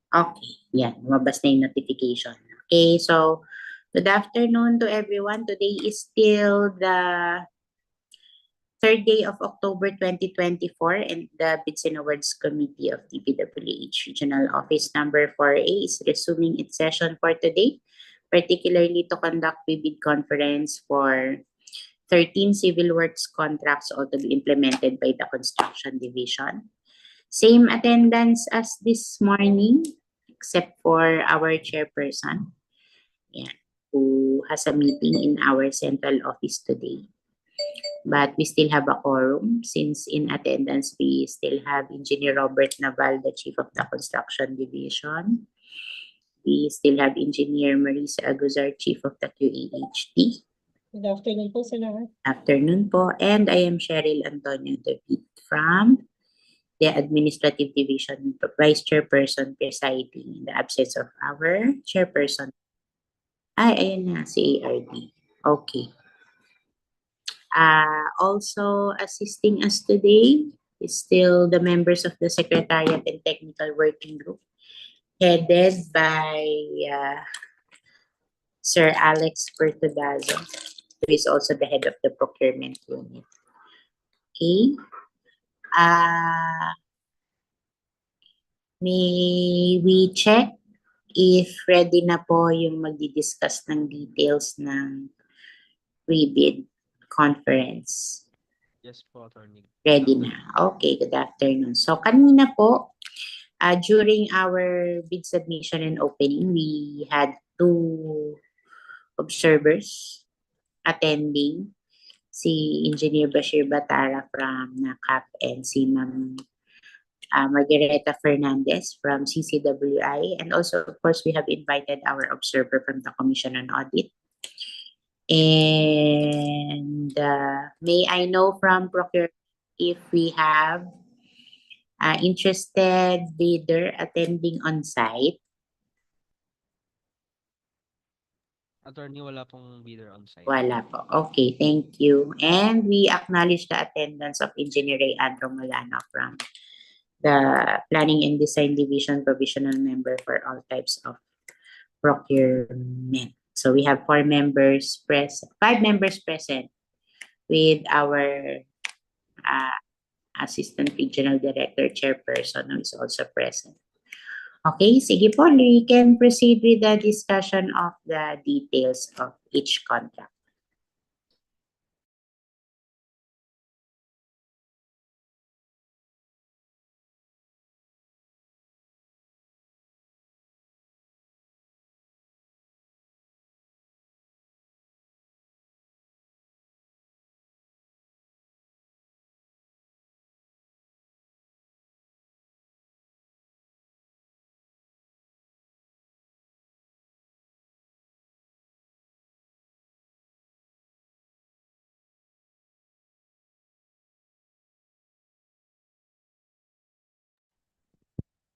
Okay, yan. Lumabas na yung notification. Okay, so good afternoon to everyone. Today is still the third day of October 2024, and the Bids and Awards Committee of Dpwh Regional Office Number 4A is resuming its session for today, particularly to conduct bid conference for 13 civil works contracts all to be implemented by the Construction Division. Same attendance as this morning, except for our chairperson, yeah, who has a meeting in our central office today. But we still have a quorum since in attendance we still have Engineer Robert Naval, the Chief of the Construction Division. We still have Engineer Marisa Aguzar, Chief of the QAHD. Good afternoon po sa lahat. Afternoon po. And I am Cheryl Antonio David from the Administrative Division, Vice Chairperson presiding in the absence of our Chairperson. Ay, ayan na, si ARD. Okay. Also assisting us today is still the members of the Secretariat and Technical Working Group, headed by Sir Alex Pertudazo, who is also the head of the Procurement Unit. Okay. May we check if ready na po yung magdi-discuss ng details ng pre-bid conference? Yes po, Attorney. Ready na. Okay, good afternoon. So kanina po, during our bid submission and opening, we had 2 observers attending, si Engineer Bashir Batara from NAKAP and si Ma'am Margareta Fernandez from CCWI. And also, of course, we have invited our observer from the Commission on Audit. And may I know from Procurement if we have interested bidder attending on site? Attorney, wala pong bidder on site. Wala po. Okay, thank you. And we acknowledge the attendance of Engineer Ray Andro Molano from the Planning and Design Division, provisional member for all types of procurement. So we have 5 members present with our Assistant Regional Director Chairperson who is also present. Okay, sige po, we can proceed with the discussion of the details of each contract.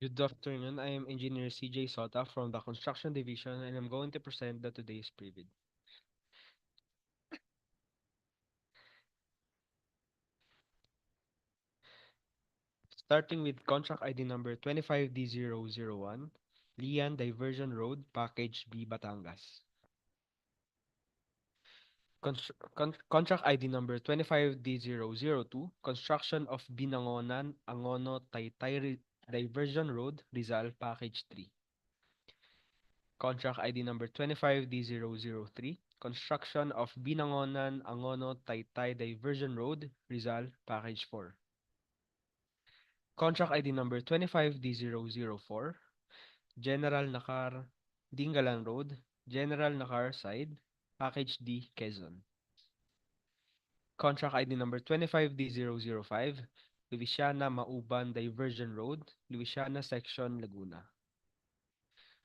Good afternoon. I am Engineer CJ Sota from the Construction Division, and I'm going to present the today's pre-bid. Starting with contract ID number 25D001, LIAN Diversion Road, Package B, Batangas. Contract ID number 25D002, construction of BINANGONAN, ANGONO, TAYTAY Diversion Road, Rizal, Package 3. Contract ID number 25D003, construction of BINANGONAN, ANGONO, TAYTAY Diversion Road, Rizal, Package 4. Contract ID number 25D004, General NAKAR-DINGALAN Road, General NAKAR Side, Package D, Quezon. Contract ID number 25D005, LUISIANA-MAUBAN Diversion Road, Luisiana Section, Laguna.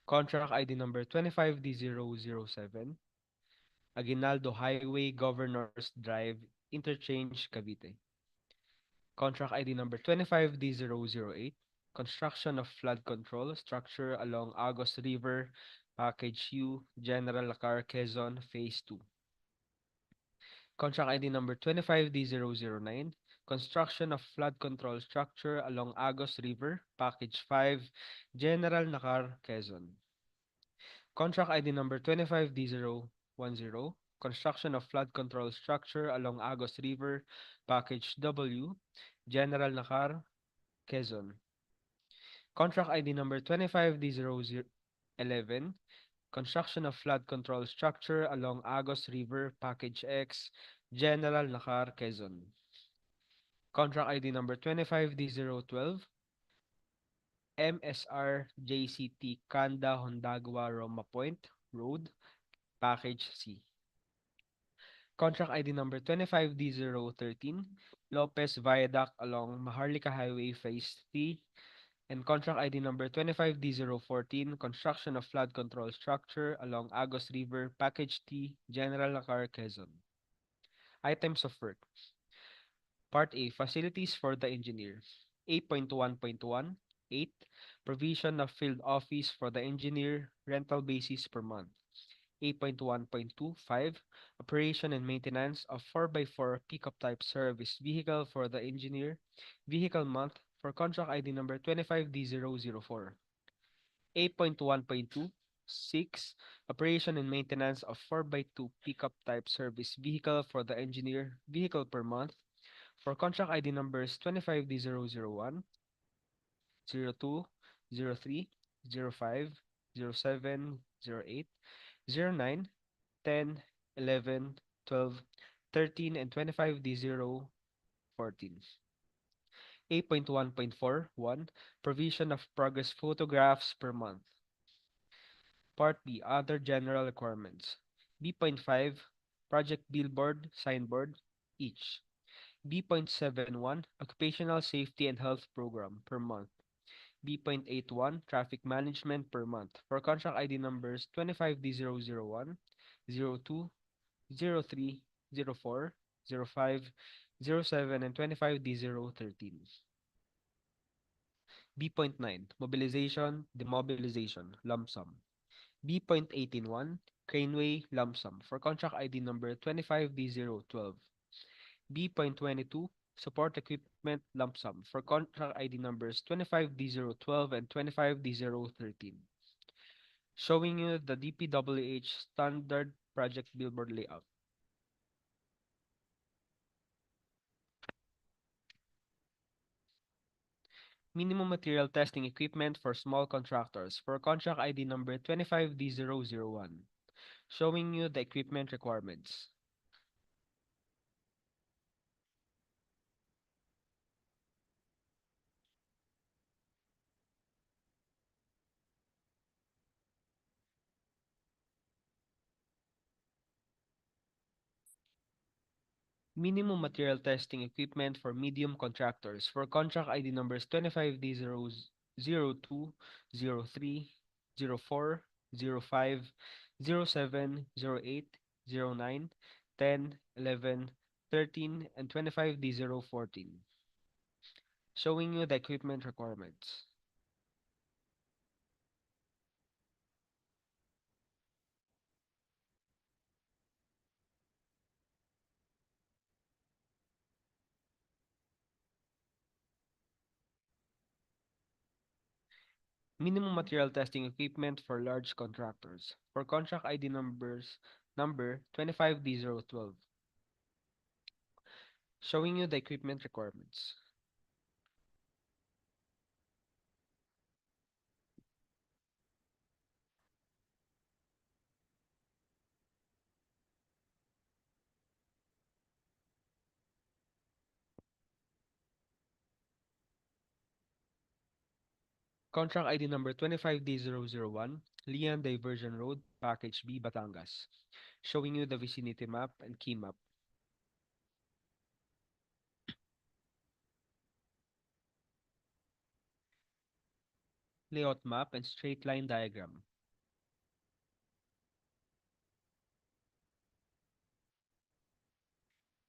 Contract ID number 25D007, Aguinaldo Highway, Governors Drive, Interchange, Cavite. Contract ID number 25D008, construction of flood control structure along Agos River, Package U, General NAKAR, Quezon, Phase 2. Contract ID number 25D009, construction of flood control structure along Agos River, Package 5, General Nakar, Quezon. Contract ID number 25D010, construction of flood control structure along Agos River, Package W, General Nakar, Quezon. Contract ID number 25D011, construction of flood control structure along Agos River, Package X, General Nakar, Quezon. Contract ID number 25D012, MSR JCT Kanda Hondagwa Roma Point Road, Package C. Contract ID number 25D013, Lopez Viaduct along Maharlika Highway Phase 3, and contract ID number 25D014, construction of flood control structure along Agos River, Package T, General Nakar, Quezon. Items of work. Part A, facilities for the engineer. 8.1.1, 8, provision of field office for the engineer, rental basis per month. 8.1.25, operation and maintenance of 4x4 pickup type service vehicle for the engineer, vehicle month for contract ID number 25D004. 8.1.2, 6, operation and maintenance of 4x2 pickup type service vehicle for the engineer, vehicle per month for contract ID numbers 25D001, 02, 03, 05, 07, 08, 09, 10, 11, 12, 13, and 25D014. 8.1.4.1, provision of progress photographs per month. Part B, other general requirements. B.5, project billboard, signboard, each. B.71, occupational safety and health program per month. B.81, traffic management per month for contract ID numbers 25D001, 02, 03, 04, 05, 07, and 25D013. B.9, mobilization, demobilization, lump sum. B.181, Craneway lump sum for contract ID number 25D012. B.22, support equipment lump sum for contract ID numbers 25D012 and 25D013. Showing you the DPWH standard project billboard layout. Minimum material testing equipment for small contractors for contract ID number 25D001. Showing you the equipment requirements. Minimum material testing equipment for medium contractors for contract ID numbers 25D002, 03, 04, 05, 07, 08, 09, 10, 11, 13, and 25D014. Showing you the equipment requirements. Minimum material testing equipment for large contractors for contract ID number 25D012. Showing you the equipment requirements. Contract ID number 25D001, LIAN Diversion Road, Package B, Batangas. Showing you the vicinity map and key map. Layout map and straight line diagram.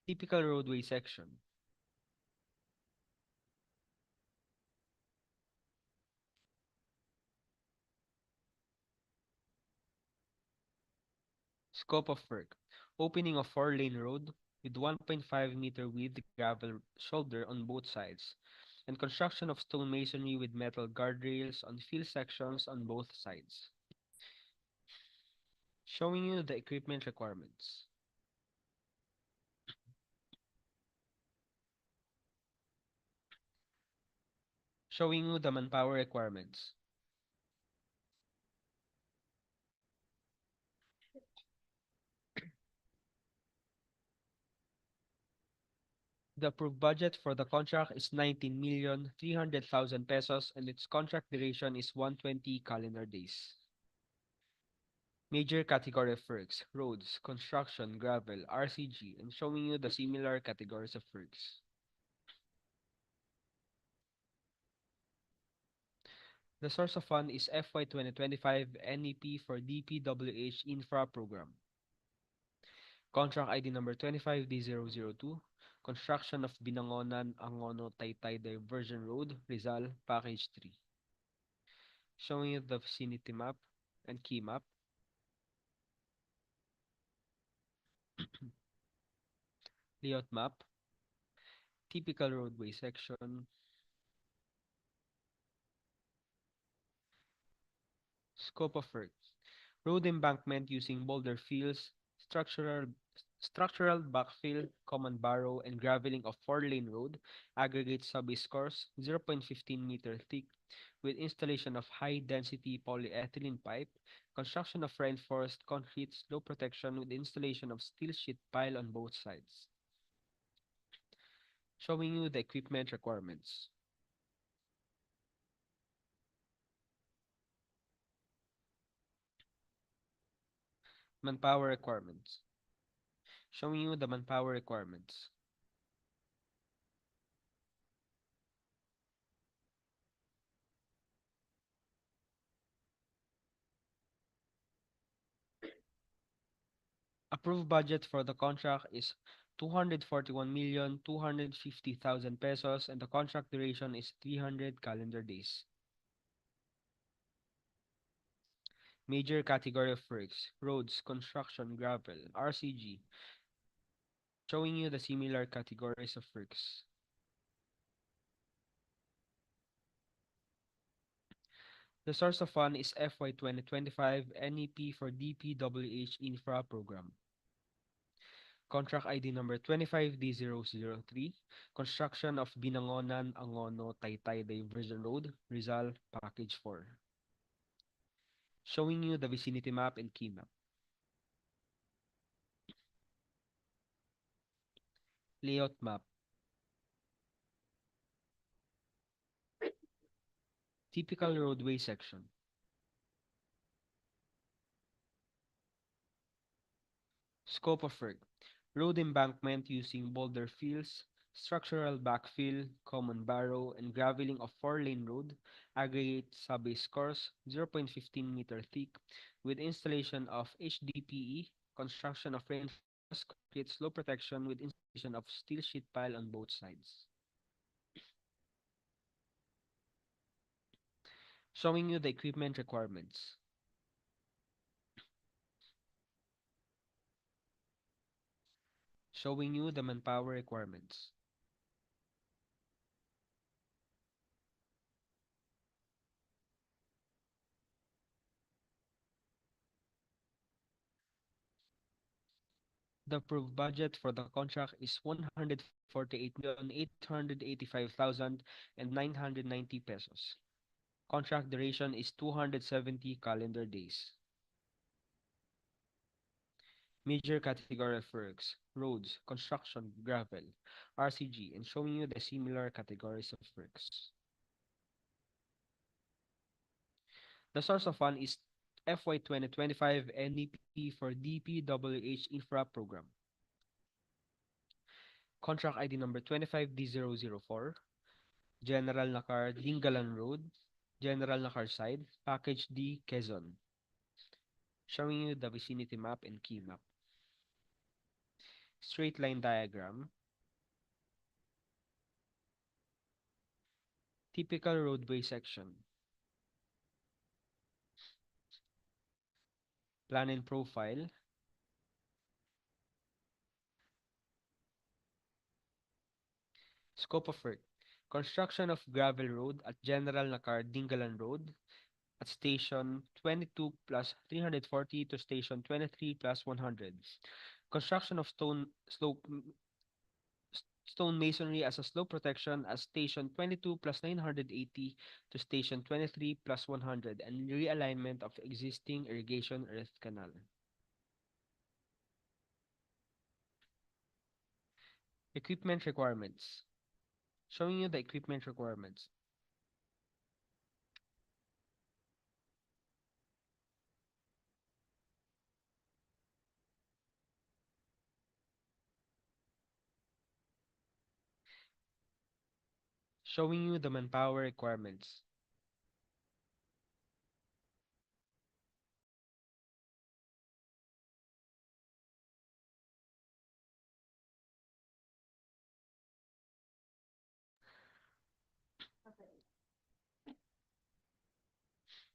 Typical roadway section. Scope of work. Opening of 4-lane road, with 1.5-meter width gravel shoulder on both sides, and construction of stone masonry with metal guardrails on fill sections on both sides. Showing you the equipment requirements. Showing you the manpower requirements. The approved budget for the contract is 19,300,000 pesos and its contract duration is 120 calendar days. Major category of works: roads, construction, gravel, RCG, and showing you the similar categories of works. The source of fund is FY 2025 NEP for DPWH Infra Program. Contract ID number 25D002, construction of Binangonan, Angono, Taytay Diversion Road, Rizal, Package 3. Showing you the vicinity map and key map. Layout map, typical roadway section, scope of work, road embankment using boulder fills, structural structural backfill, common barrow, and graveling of 4-lane road, aggregate subbase course 0.15-meter thick, with installation of high-density polyethylene pipe, construction of reinforced concrete slope protection with installation of steel sheet pile on both sides. Showing you the equipment requirements. Manpower requirements. Showing you the manpower requirements. Approved budget for the contract is 241,250,000 pesos and the contract duration is 300 calendar days. Major category of works: roads, construction, gravel, RCG. Showing you the similar categories of works. The source of fund is FY 2025 NEP for DPWH Infra Program. Contract ID number 25D003, construction of Binangonan, Angono, Taytay Diversion Road, Rizal, Package 4. Showing you the vicinity map and key map. Layout map. Typical roadway section. Scope of work: road embankment using boulder fills, structural backfill, common barrow, and graveling of 4-lane road, aggregate subbase course 0.15-meter thick, with installation of HDPE, construction of reinforced concrete slope protection with installation of steel sheet pile on both sides. Showing you the equipment requirements. Showing you the manpower requirements. The approved budget for the contract is 148,885,990 pesos. Contract duration is 270 calendar days. Major category of works: roads, construction, gravel, RCG, and showing you the similar categories of works. The source of fund is FY 2025 NEP for DPWH Infra Program. Contract ID number 25D004, General NAKAR-DINGALAN Road, General Nakar Side, Package D, Quezon. Showing you the vicinity map and key map. Straight line diagram. Typical roadway section. Plan and profile. Scope of work. Construction of gravel road at General NAKAR-DINGALAN Road at Station 22 plus 340 to Station 23 plus 100. Construction of stone masonry as a slope protection at Station 22 plus 980 to Station 23 plus 100 and realignment of existing irrigation earth canal. Equipment requirements. Showing you the equipment requirements. Showing you the manpower requirements.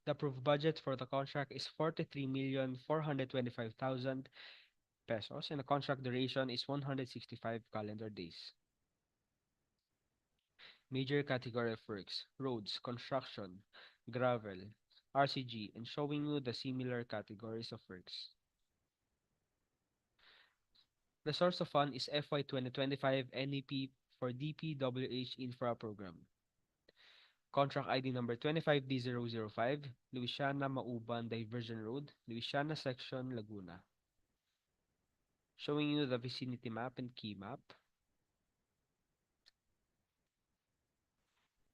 The approved budget for the contract is 43,425,000 pesos and the contract duration is 165 calendar days. Major category of works: roads, construction, gravel, RCG, and showing you the similar categories of works. The source of fund is FY 2025 NEP for DPWH Infra Program. Contract ID number 25D005, Luisiana-MAUBAN Diversion Road, Luisiana Section, Laguna. Showing you the vicinity map and key map,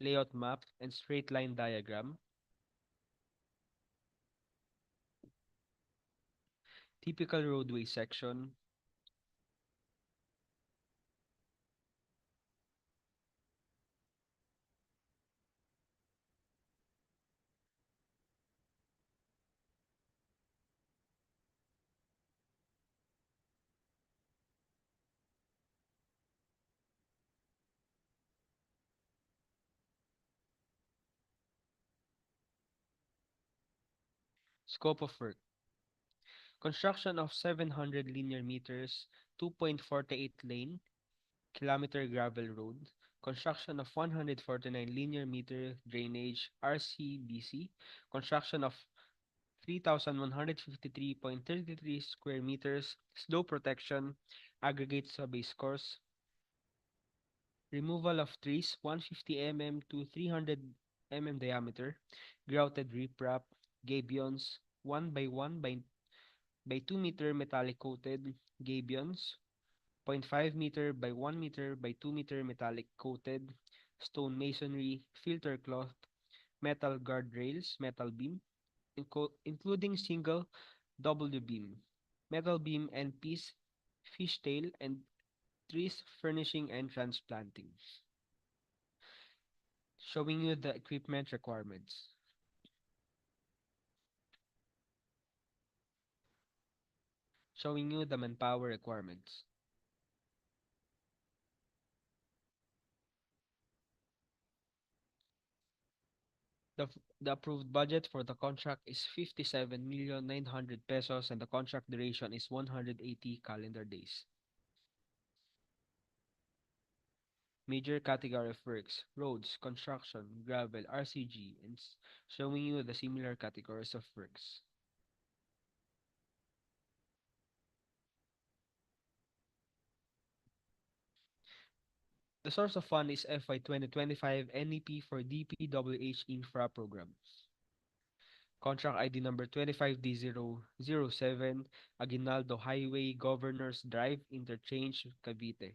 layout map and straight line diagram, typical roadway section, scope of work. Construction of 700 linear meters, 2.48 lane, kilometer gravel road. Construction of 149 linear meter drainage RCBC. Construction of 3,153.33 square meters slope protection aggregate subbase course. Removal of trees 150 mm to 300 mm diameter. Grouted riprap, gabions 1 by 1 by 2 meter metallic coated gabions, 0.5 meter by 1 meter by 2 meter metallic coated, stone masonry, filter cloth, metal guardrails, metal beam, including single W beam, metal beam and piece, fishtail, and trees furnishing and transplanting. Showing you the equipment requirements. Showing you the manpower requirements. The approved budget for the contract is 57,900,000 pesos and the contract duration is 180 calendar days. Major category of works: roads, construction, gravel, RCG, and showing you the similar categories of works. The source of fund is FY 2025 NEP for DPWH Infra Program. Contract ID number 25D007, Aguinaldo Highway, Governors Drive, Interchange, Cavite.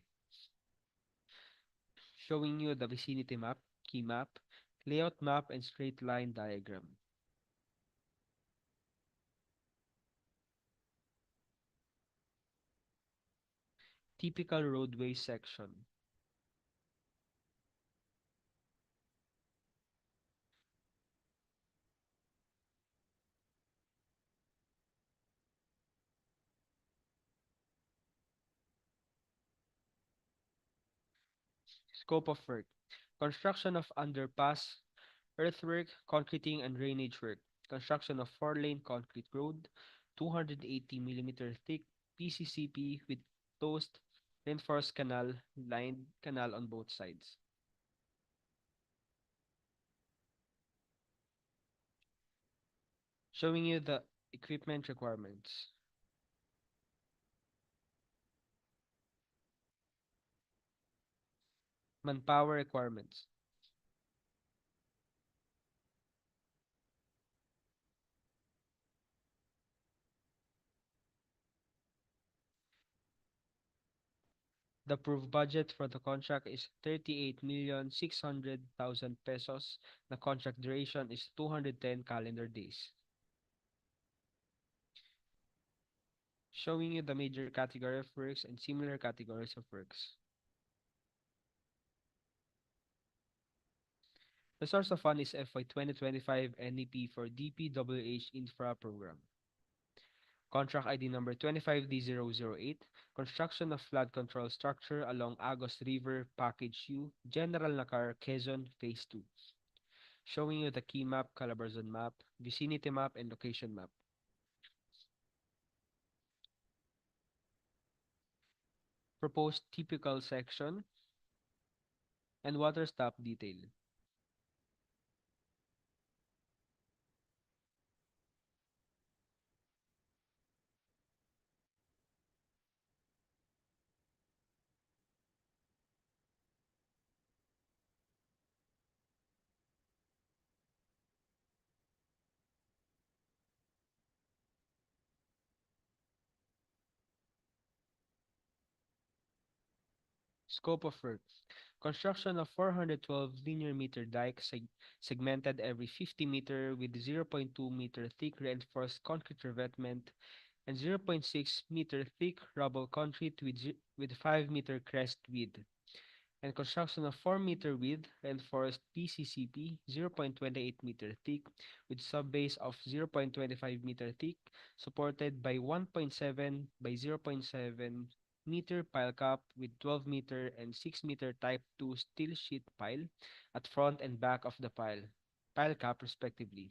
Showing you the vicinity map, key map, layout map, and straight line diagram. Typical roadway section. Scope of work. Construction of underpass, earthwork, concreting, and drainage work. Construction of 4-lane concrete road, 280 mm thick PCCP with closed reinforced canal, lined canal on both sides. Showing you the equipment requirements. Manpower requirements. The approved budget for the contract is 38,600,000 pesos. The contract duration is 210 calendar days. Showing you the major category of works and similar categories of works. The source of fund is FY 2025 NEP for DPWH Infra Program. Contract ID number 25D008, construction of flood control structure along Agos River, Package U, General Nakar, Quezon, Phase 2. Showing you the key map, Calabarzon map, vicinity map, and location map. Proposed typical section, and water stop detail. Scope of work. Construction of 412 linear meter dike segmented every 50 meter with 0.2 meter thick reinforced concrete revetment and 0.6 meter thick rubble concrete with 5 meter crest width, and construction of 4-meter width reinforced PCCP 0.28-meter thick with subbase of 0.25-meter thick supported by 1.7 by 0.7-meter pile cap with 12-meter and 6-meter type 2 steel sheet pile at front and back of the pile cap respectively.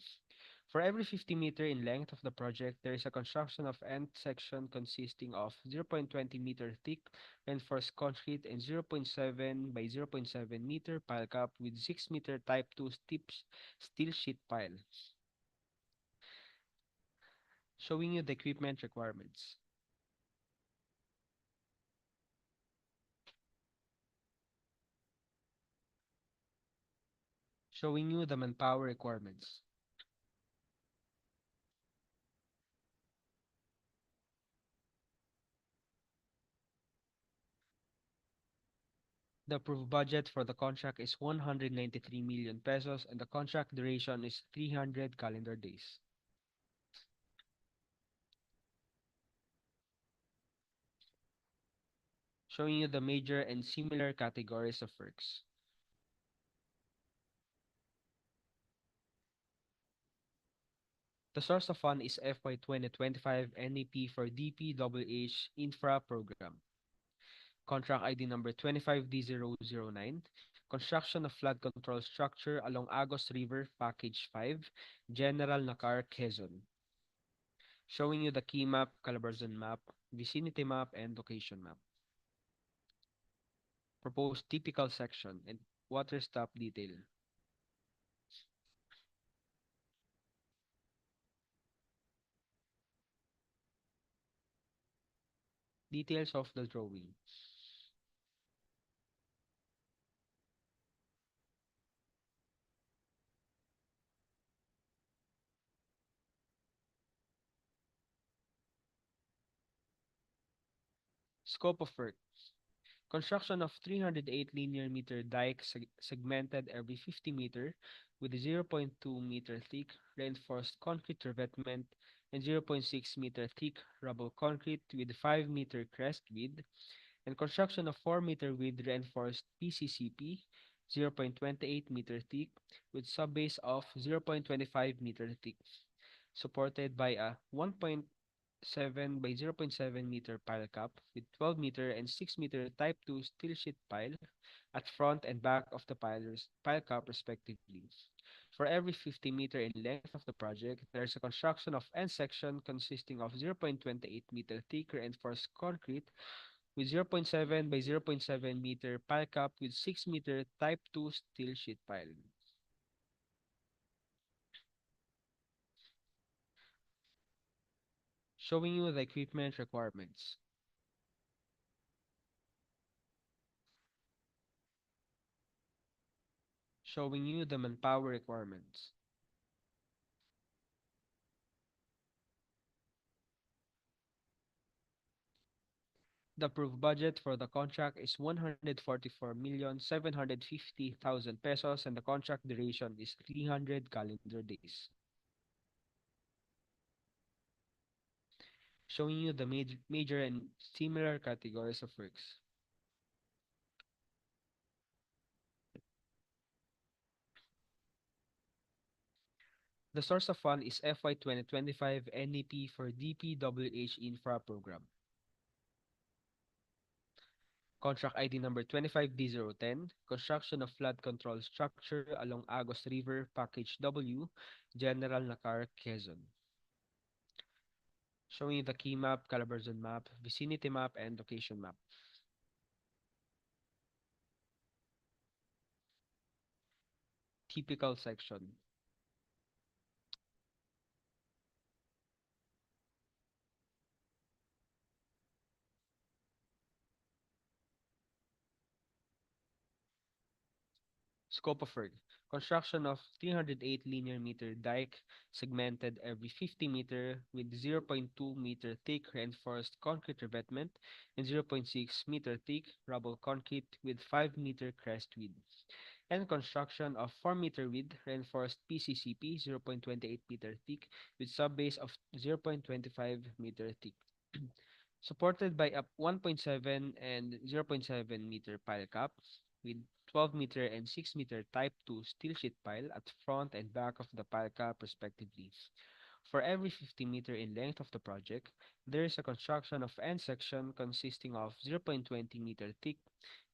For every 50 meter in length of the project, there is a construction of end section consisting of 0.20 meter thick reinforced concrete and 0.7 by 0.7 meter pile cap with 6 meter type 2 steel sheet pile. Showing you the equipment requirements. Showing you the manpower requirements. The approved budget for the contract is 193 million pesos and the contract duration is 300 calendar days. Showing you the major and similar categories of works. The source of fund is FY 2025 NEP for DPWH Infra Program. Contract ID number 25D009, construction of flood control structure along Agos River, Package 5, General Nakar, Quezon. Showing you the key map, Calabarzon map, vicinity map, and location map. Proposed typical section and water stop detail. Details of the drawing. Scope of work. Construction of 308 linear meter dike segmented every 50 meter with 0.2 meter thick reinforced concrete revetment and 0.6 meter thick rubble concrete with 5 meter crest width, and construction of 4 meter width reinforced PCCP 0.28 meter thick with subbase of 0.25 meter thick, supported by a 1.7 by 0.7 meter pile cap with 12 meter and 6 meter type 2 steel sheet pile at front and back of the pile cap respectively. For every 50 meter in length of the project, there is a construction of end section consisting of 0.28 meter thick reinforced concrete with 0.7 by 0.7 meter pile cap with 6 meter type 2 steel sheet pile. Showing you the equipment requirements. Showing you the manpower requirements. The approved budget for the contract is 144,750,000 pesos and the contract duration is 300 calendar days. Showing you the major and similar categories of works. The source of fund is FY 2025 NEP for DPWH Infra Program. Contract ID number 25D010, construction of flood control structure along Agos River, Package W, General Nakar, Quezon. Showing you the key map, calibration map, vicinity map, and location map. Typical section. Scope of work. Construction of 308 linear meter dike segmented every 50 meter with 0.2 meter thick reinforced concrete revetment and 0.6 meter thick rubble concrete with 5 meter crest width. And construction of 4 meter width reinforced PCCP 0.28 meter thick with subbase of 0.25 meter thick. Supported by a 1.7 and 0.7 meter pile cap with 12-meter and 6-meter Type 2 steel sheet pile at front and back of the pile cap respectively. For every 50-meter in length of the project, there is a construction of end section consisting of 0.20-meter thick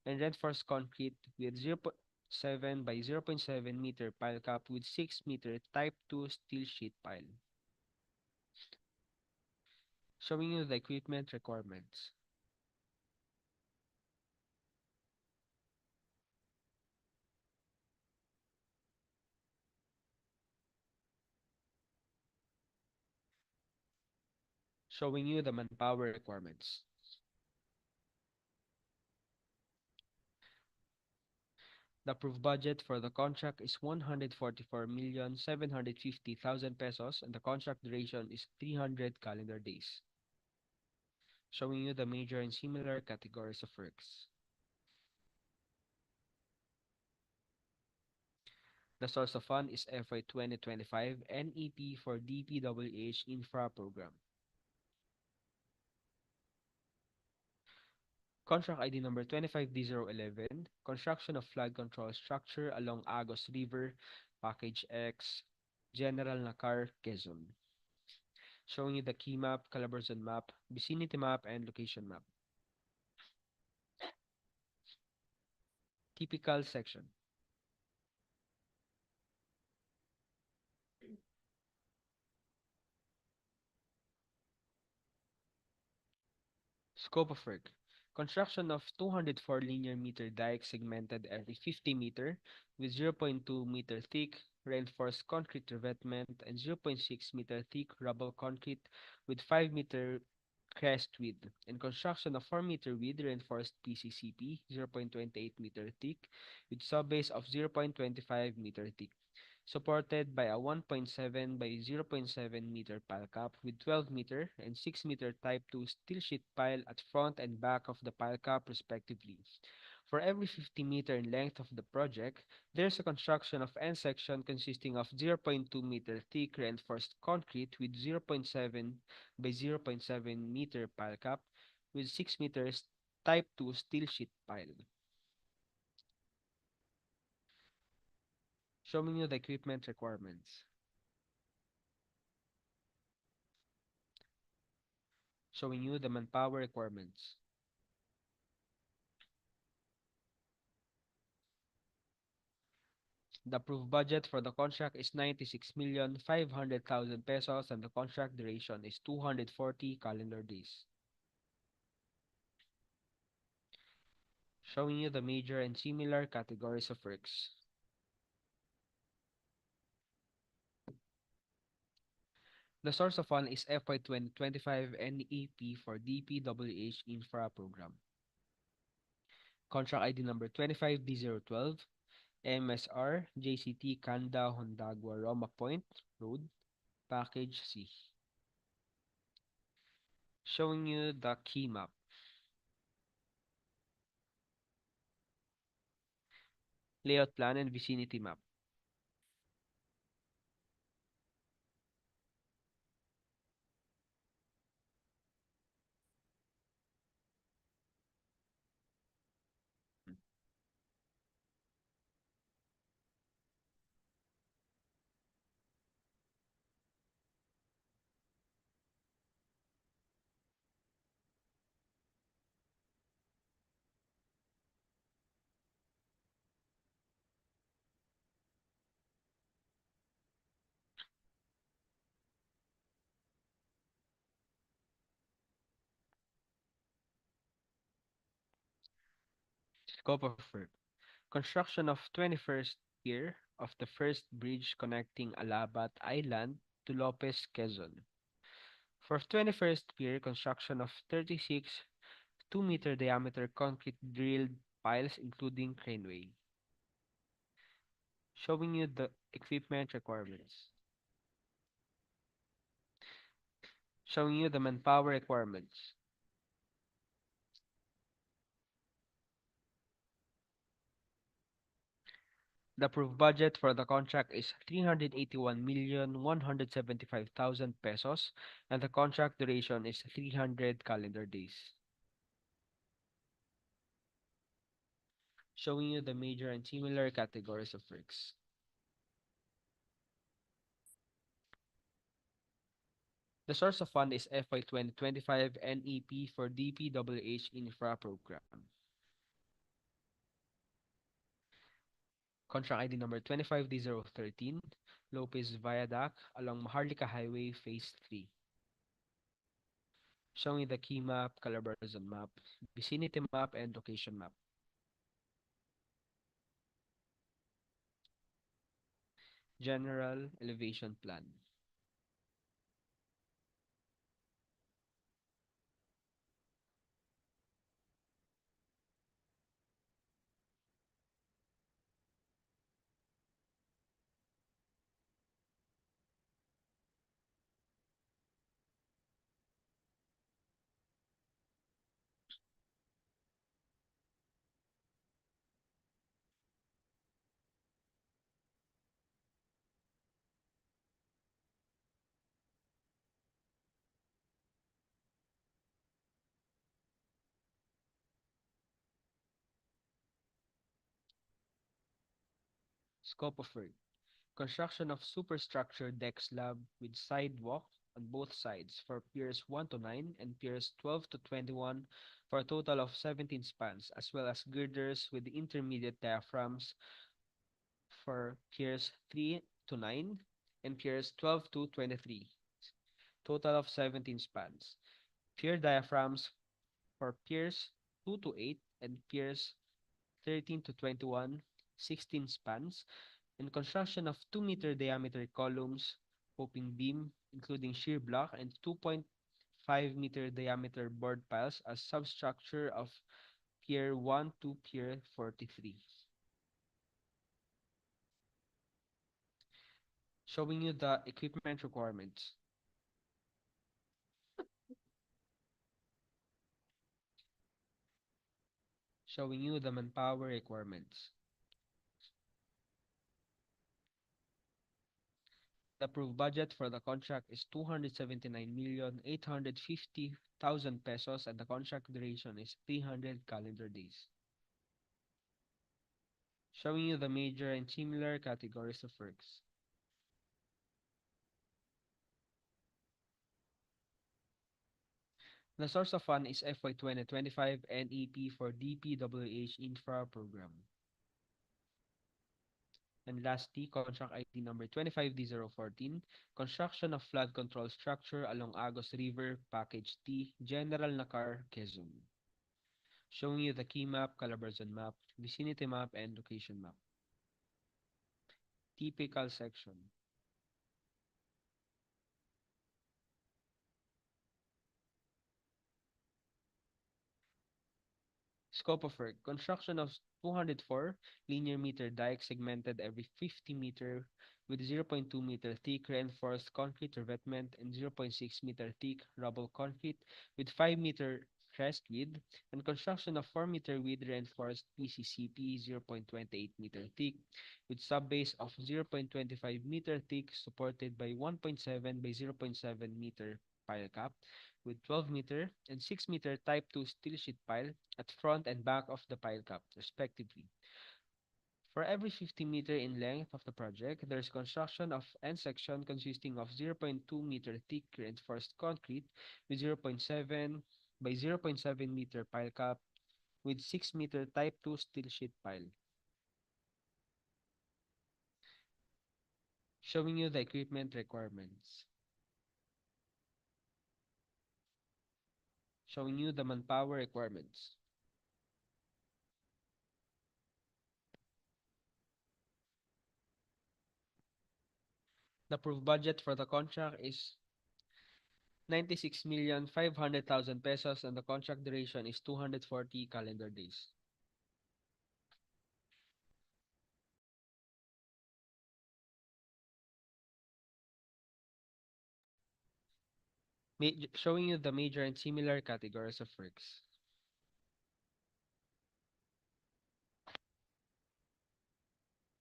and reinforced concrete with 0.7 by 0.7-meter pile cap with 6-meter Type 2 steel sheet pile. Showing you the equipment requirements. Showing you the manpower requirements. The approved budget for the contract is 144,750,000 pesos and the contract duration is 300 calendar days. Showing you the major and similar categories of works. The source of fund is FY 2025 NEP for DPWH Infra Program. Contract ID number 25D011, construction of flood control structure along Agos River, Package X, General Nakar, Quezon. Showing you the key map, calibration map, vicinity map, and location map. Typical section. Scope of work. Construction of 204 linear meter dike segmented every 50 meter with 0.2 meter thick reinforced concrete revetment and 0.6 meter thick rubble concrete with 5 meter crest width and construction of 4 meter width reinforced PCCP 0.28 meter thick with subbase of 0.25 meter thick. Supported by a 1.7 by 0.7 meter pile cap with 12 meter and 6 meter Type 2 steel sheet pile at front and back of the pile cap respectively. For every 50 meter in length of the project, there is a construction of end section consisting of 0.2 meter thick reinforced concrete with 0.7 by 0.7 meter pile cap with 6 meters Type 2 steel sheet pile. Showing you the equipment requirements. Showing you the manpower requirements. The approved budget for the contract is 96,500,000 pesos and the contract duration is 240 calendar days. showing you the major and similar categories of works. The source of fund is FY 2025 NEP for DPWH Infra Program. Contract ID number 25D012, MSR, JCT Kanda Hondagwa Roma Point Road, Package C. Showing you the key map. Layout plan and vicinity map. Scope of work. Construction of 21st pier of the first bridge connecting Alabat Island to Lopez, Quezon. For 21st pier, construction of 36 2-meter diameter concrete drilled piles including craneway. Showing you the equipment requirements. Showing you the manpower requirements. The approved budget for the contract is 381,175,000 pesos and the contract duration is 300 calendar days. Showing you the major and similar categories of works. The source of fund is FY 2025 NEP for DPWH Infra Program. Contract ID number 25D013, Lopez Viaduct along Maharlika Highway Phase 3. Showing the key map, Calabarzon map, vicinity map, and location map. General elevation plan. Scope of work. Construction of superstructure deck slab with sidewalk on both sides for piers 1 to 9 and piers 12 to 21 for a total of 17 spans, as well as girders with intermediate diaphragms for piers 3 to 9 and piers 12 to 23, total of 17 spans. Pier diaphragms for piers 2 to 8 and piers 13 to 21, 16 spans, and construction of 2-meter diameter columns, coping beam, including shear block, and 2.5-meter diameter board piles as substructure of Pier 1 to Pier 43. Showing you the equipment requirements. Showing you the manpower requirements. The approved budget for the contract is 279,850,000 pesos and the contract duration is 300 calendar days. Showing you the major and similar categories of works. The source of fund is FY 2025 NEP for DPWH Infra Program. And lastly, contract ID number 25D014, construction of flood control structure along Agos River, Package T, General Nakar, Quezon. showing you the key map, Calabarzon map, vicinity map, and location map. Typical section. Scope of work. Construction of 204 linear meter dike segmented every 50 meter with 0.2 meter thick reinforced concrete revetment and 0.6 meter thick rubble concrete with 5 meter crest width, and construction of 4 meter width reinforced PCCP 0.28 meter thick with subbase of 0.25 meter thick supported by 1.7 by 0.7 meter pile cap with 12 meter and 6 meter Type 2 steel sheet pile at front and back of the pile cap, respectively. For every 50 meter in length of the project, there is construction of end section consisting of 0.2 meter thick reinforced concrete with 0.7 by 0.7 meter pile cap with 6 meter Type 2 steel sheet pile. Showing you the equipment requirements. Showing you the manpower requirements. The approved budget for the contract is 96,500,000 pesos and the contract duration is 240 calendar days. Showing you the major and similar categories of works.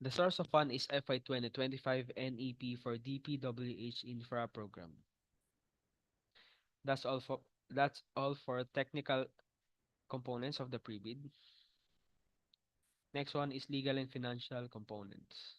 The source of fund is FY 2025 NEP for DPWH Infra Program. That's all for technical components of the pre-bid. Next one is legal and financial components.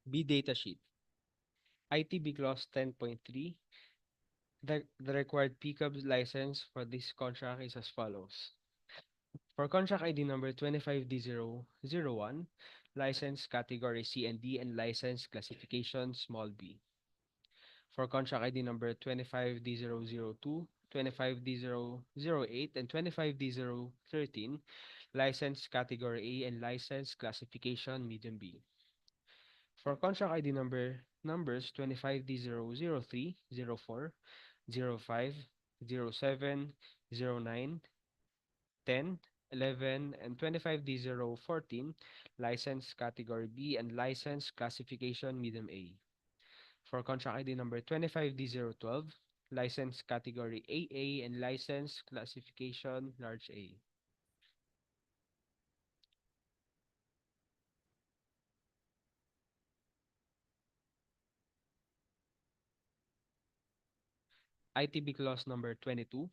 B data sheet. ITB clause 10.3. The required PCABs license for this contract is as follows. For contract ID number 25D001, license category C and D and license classification small b. For contract ID number 25D002, 25D008, and 25D013, license category A and license classification medium B. For contract ID numbers 25D003, 04, 05, 07, 09, 10, 11, and 25D014, license category B and license classification medium A. For contract ID number 25D012, license category AA and license classification large A. ITB clause number 22.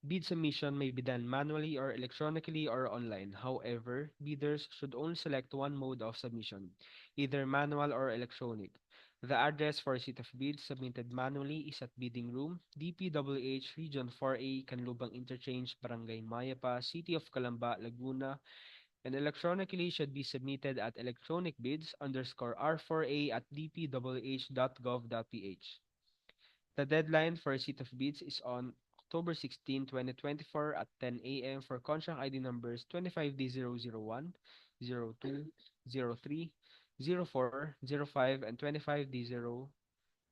Bid submission may be done manually or electronically or online. However, bidders should only select one mode of submission, either manual or electronic. The address for receipt of bids submitted manually is at Bidding Room, DPWH Region 4A, Canlubang Interchange, Barangay Mayapa, City of Calamba, Laguna, and electronically should be submitted at electronicbids_R4A at dpwh.gov.ph. The deadline for receipt of bids is on October 16, 2024 at 10 a.m. for contract ID numbers 25D001, 02, 03, 04, 05, and 25D0,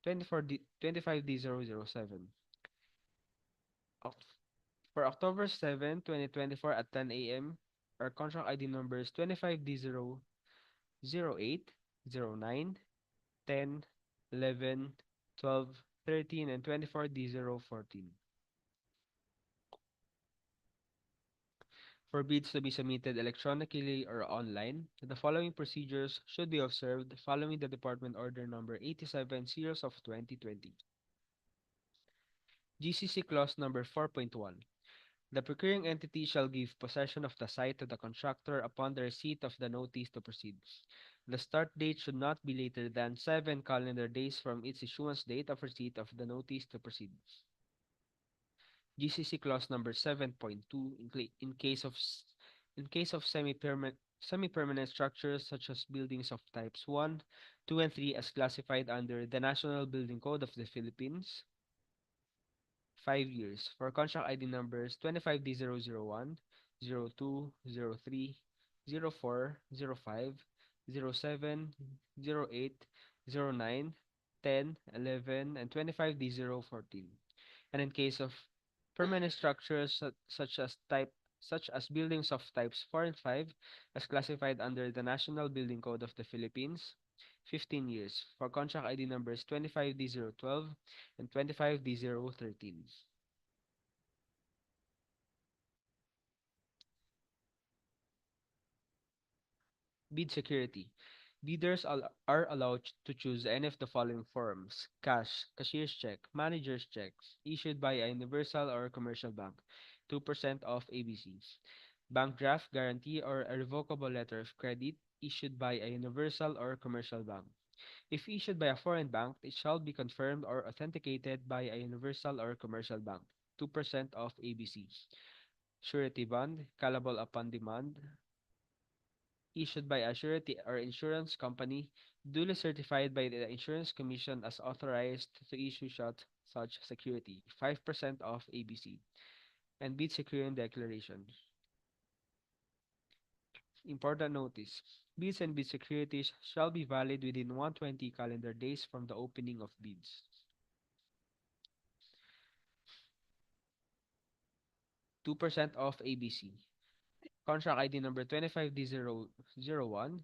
25D007. For October 7, 2024 at 10 a.m., our contract ID numbers 25D008, 09, 10, 11, 12, 13, and 24D014. For bids to be submitted electronically or online, the following procedures should be observed following the Department Order Number 87 Series of 2020. GCC Clause Number 4.1. The procuring entity shall give possession of the site to the contractor upon the receipt of the notice to proceed. The start date should not be later than 7 calendar days from its issuance date of receipt of the notice to proceed. GCC clause number 7.2 in case of semi-permanent structures such as buildings of types 1, 2, and 3 as classified under the National Building Code of the Philippines, 5 years. For contract ID numbers 25D001, 02, 03, 04, 05, 07, 08, 09, 10, 11, and 25D014. And in case of permanent structures such as buildings of types 4 and 5 as classified under the National Building Code of the Philippines, 15 years. For contract ID numbers 25D012 and 25D013. Bid security. Bidders are allowed to choose any of the following forms: cash, cashier's check, manager's checks, issued by a universal or commercial bank, 2% of ABCs, bank draft guarantee or a revocable letter of credit, issued by a universal or commercial bank. If issued by a foreign bank, it shall be confirmed or authenticated by a universal or commercial bank, 2% of ABCs. Surety bond, callable upon demand, issued by a surety or insurance company duly certified by the Insurance Commission as authorized to issue such security, 5% of ABC, and bid securing declaration. Important notice. Bids and bid securities shall be valid within 120 calendar days from the opening of bids. 2% of ABC. Contract ID number 25D001,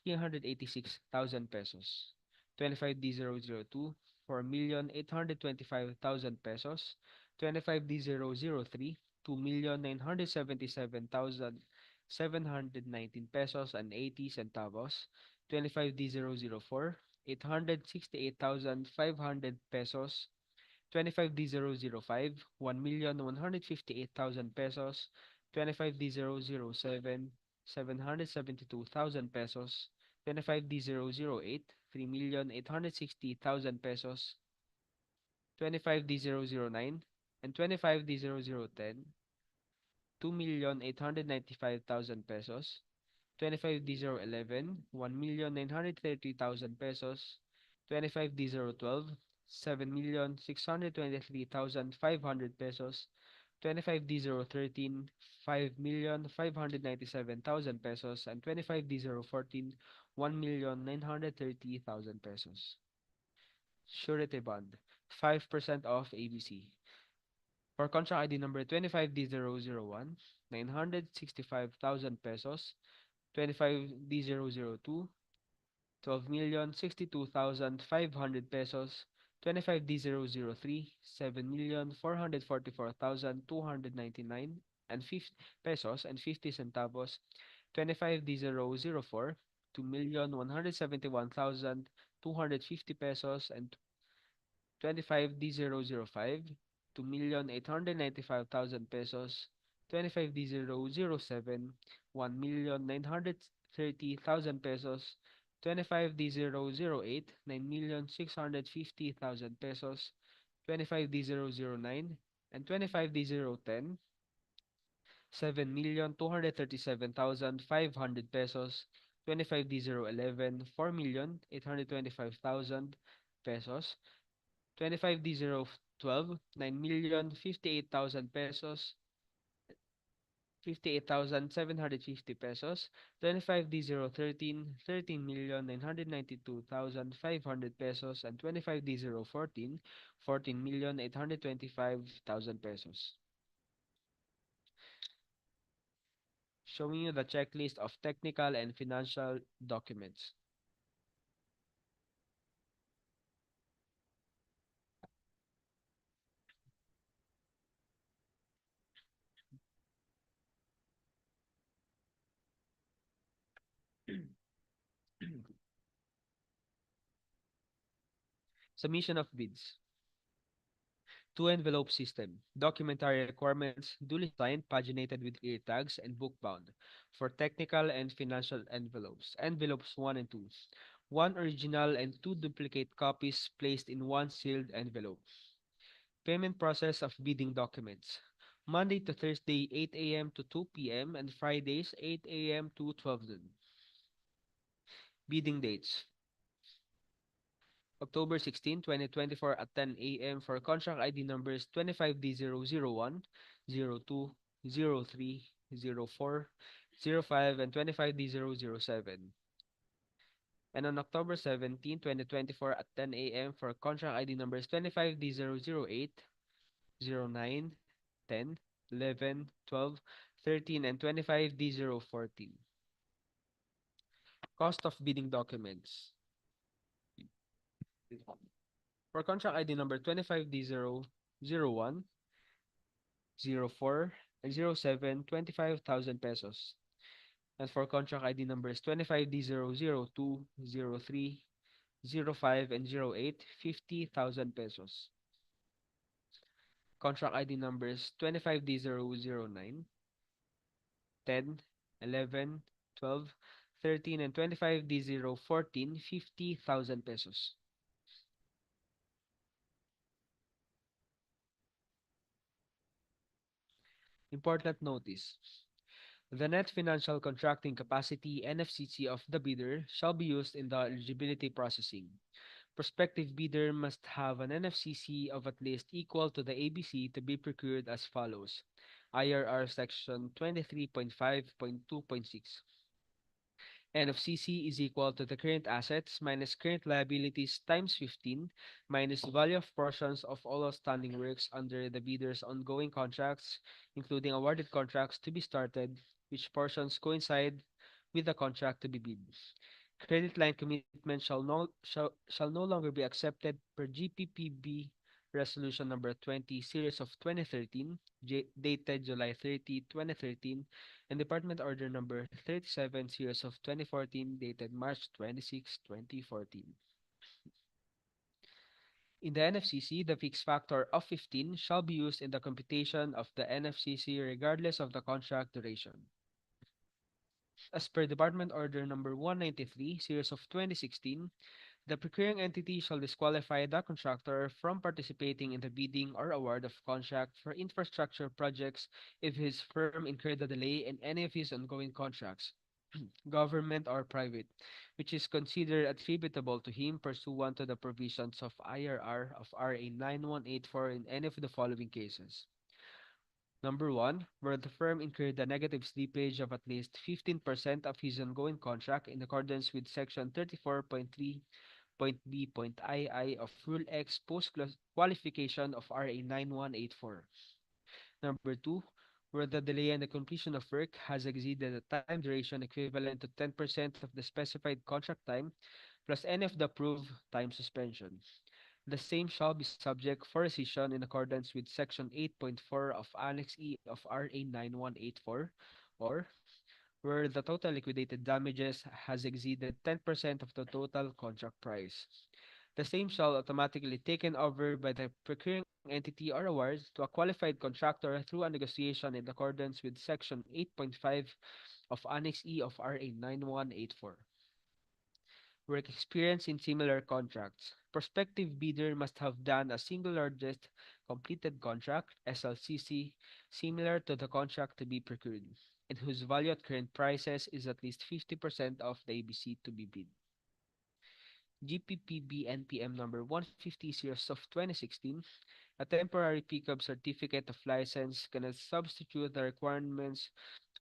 386,000 pesos. 25D002, 4,825,000 pesos. 25D003, 2,977,719 pesos and 80 centavos. 25D004, 868,500 pesos. 25D005, 1,158,000 pesos. 25D007, 772,000 pesos. 25D008, 3,860,000 pesos, 25D0009, and 25D0010, 2,895,000 pesos, 25D011, 1,930,000 pesos, 25D012, 7,623,500 pesos, 25D013, 5,597,000 pesos, and 25D014, 1,930,000 pesos. Surety bond, 5% off ABC. For contract ID number 25D001, 965,000 pesos, 25D002, 12,062,500 pesos, 25D003, 7,444,299 and 50 pesos and 50 centavos, 25D004, 2,171,250 pesos and 25D005, 2,895,000 pesos, 25D007, 1,930,000 pesos, 25D008, 9,650,000 pesos, 25D009, and 25D010, 7,237,500 pesos, 25D011, 4,825,000 pesos, 25D012, 9,058,000 pesos, 58,750 pesos, 25D013, 13,992,500 pesos, and 25D014, 14,825,000 pesos. Showing you the checklist of technical and financial documents. Submission of bids. Two-envelope system. Documentary requirements duly signed, paginated with ear tags, and book-bound. For technical and financial envelopes. Envelopes 1 and 2. One original and two duplicate copies placed in one sealed envelope. Payment process of bidding documents. Monday to Thursday, 8 a.m. to 2 p.m. and Fridays, 8 a.m. to 12 noon. Bidding dates. October 16, 2024 at 10 a.m. for contract ID numbers 25D001, 02, 03, 04, 05, and 25D007. And on October 17, 2024 at 10 a.m. for contract ID numbers 25D008, 09, 10, 11, 12, 13, and 25D014. Cost of bidding documents. For contract ID number 25D001, 04, and 07, 25,000 pesos. And for contract ID numbers 25D002, 03, 05, and 08, 50,000 pesos. Contract ID numbers 25D009, 10, 11, 12, 13, and 25D014, 50,000 pesos. Important notice. The net financial contracting capacity (NFCC) of the bidder shall be used in the eligibility processing. Prospective bidder must have an NFCC of at least equal to the ABC to be procured as follows. IRR Section 23.5.2.6. NFCC is equal to the current assets minus current liabilities times 15 minus value of portions of all outstanding works under the bidder's ongoing contracts, including awarded contracts to be started, which portions coincide with the contract to be bid. Credit line commitment shall no longer be accepted per GPPB Resolution number 20, Series of 2013, dated July 30, 2013, and Department Order number 37, Series of 2014, dated March 26, 2014. In the NFCC, the fixed factor of 15 shall be used in the computation of the NFCC regardless of the contract duration. As per Department Order number 193, Series of 2016, The procuring entity shall disqualify the contractor from participating in the bidding or award of contract for infrastructure projects if his firm incurred a delay in any of his ongoing contracts, government or private, which is considered attributable to him pursuant to the provisions of IRR of RA 9184 in any of the following cases. Number one, where the firm incurred a negative slippage of at least 15% of his ongoing contract in accordance with Section 34.3.B.II of Rule X post-qualification of RA 9184. Number two, where the delay in the completion of work has exceeded the time duration equivalent to 10% of the specified contract time plus any of the approved time suspension. The same shall be subject for rescission in accordance with Section 8.4 of Annex E of RA 9184, or where the total liquidated damages has exceeded 10% of the total contract price. The same shall automatically taken over by the procuring entity or award to a qualified contractor through a negotiation in accordance with Section 8.5 of Annex E of RA 9184. Work experience in similar contracts. Prospective bidder must have done a single largest completed contract, SLCC, similar to the contract to be procured, and whose value at current prices is at least 50% of the ABC to be bid. GPPB NPM number 150 series of 2016, a temporary pickup certificate of license cannot substitute the requirements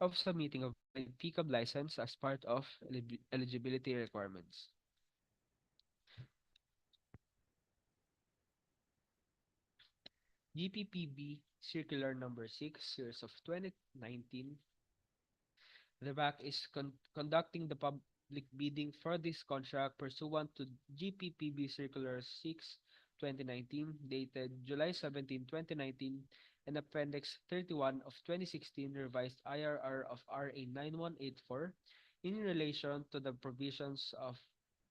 of submitting a valid pickup license as part of eligibility requirements. GPPB Circular Number 6, Series of 2019. The BAC is conducting the public bidding for this contract pursuant to GPPB Circular 6, 2019, dated July 17, 2019, and Appendix 31 of 2016 revised IRR of RA 9184 in relation to the provisions of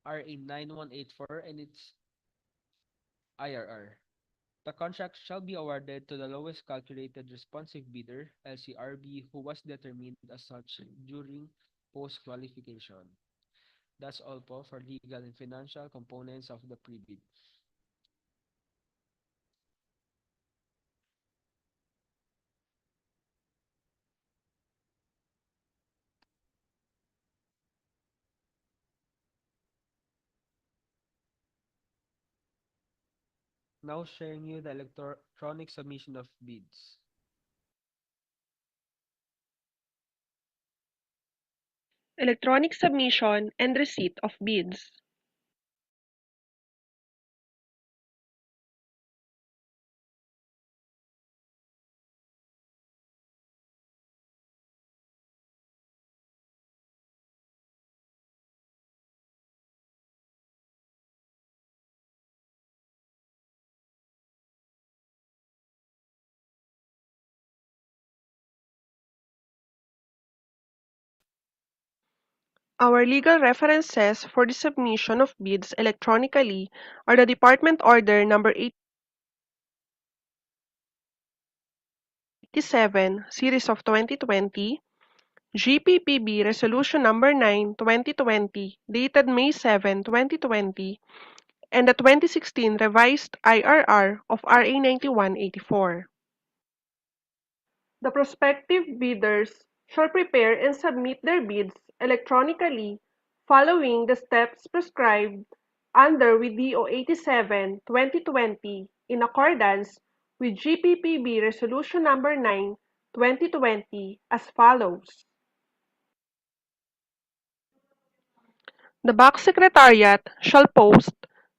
RA 9184 and its IRR. The contract shall be awarded to the lowest calculated responsive bidder, LCRB, who was determined as such during post-qualification. That's all po for legal and financial components of the pre-bid. Now sharing you the electronic submission of bids. Electronic submission and receipt of bids. Our legal references for the submission of bids electronically are the Department Order Number 87, Series of 2020, GPPB Resolution Number 9, 2020, dated May 7, 2020, and the 2016 revised IRR of RA 9184. The prospective bidders shall prepare and submit their bids electronically following the steps prescribed under WDO 87, 2020 in accordance with GPPB Resolution Number 9, 2020 as follows. The BAC Secretariat shall post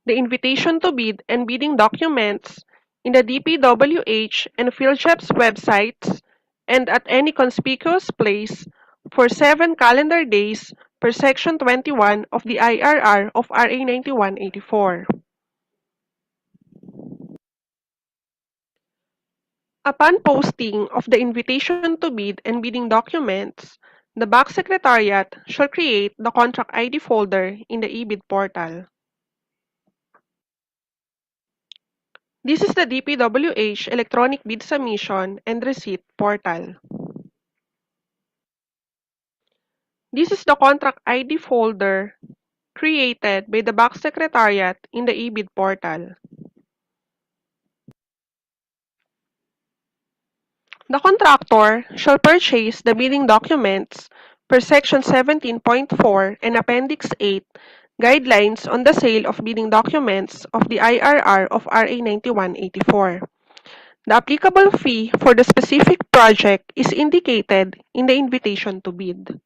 the invitation to bid and bidding documents in the Dpwh and PhilJEP's websites and at any conspicuous place for 7 calendar days per Section 21 of the IRR of RA 9184. Upon posting of the invitation to bid and bidding documents, the BAC Secretariat shall create the contract ID folder in the eBid portal. This is the Dpwh Electronic Bid Submission and Receipt portal. This is the contract ID folder created by the Box Secretariat in the eBid portal. The contractor shall purchase the bidding documents per Section 17.4 and Appendix 8 Guidelines on the Sale of Bidding Documents of the IRR of RA 9184. The applicable fee for the specific project is indicated in the invitation to bid.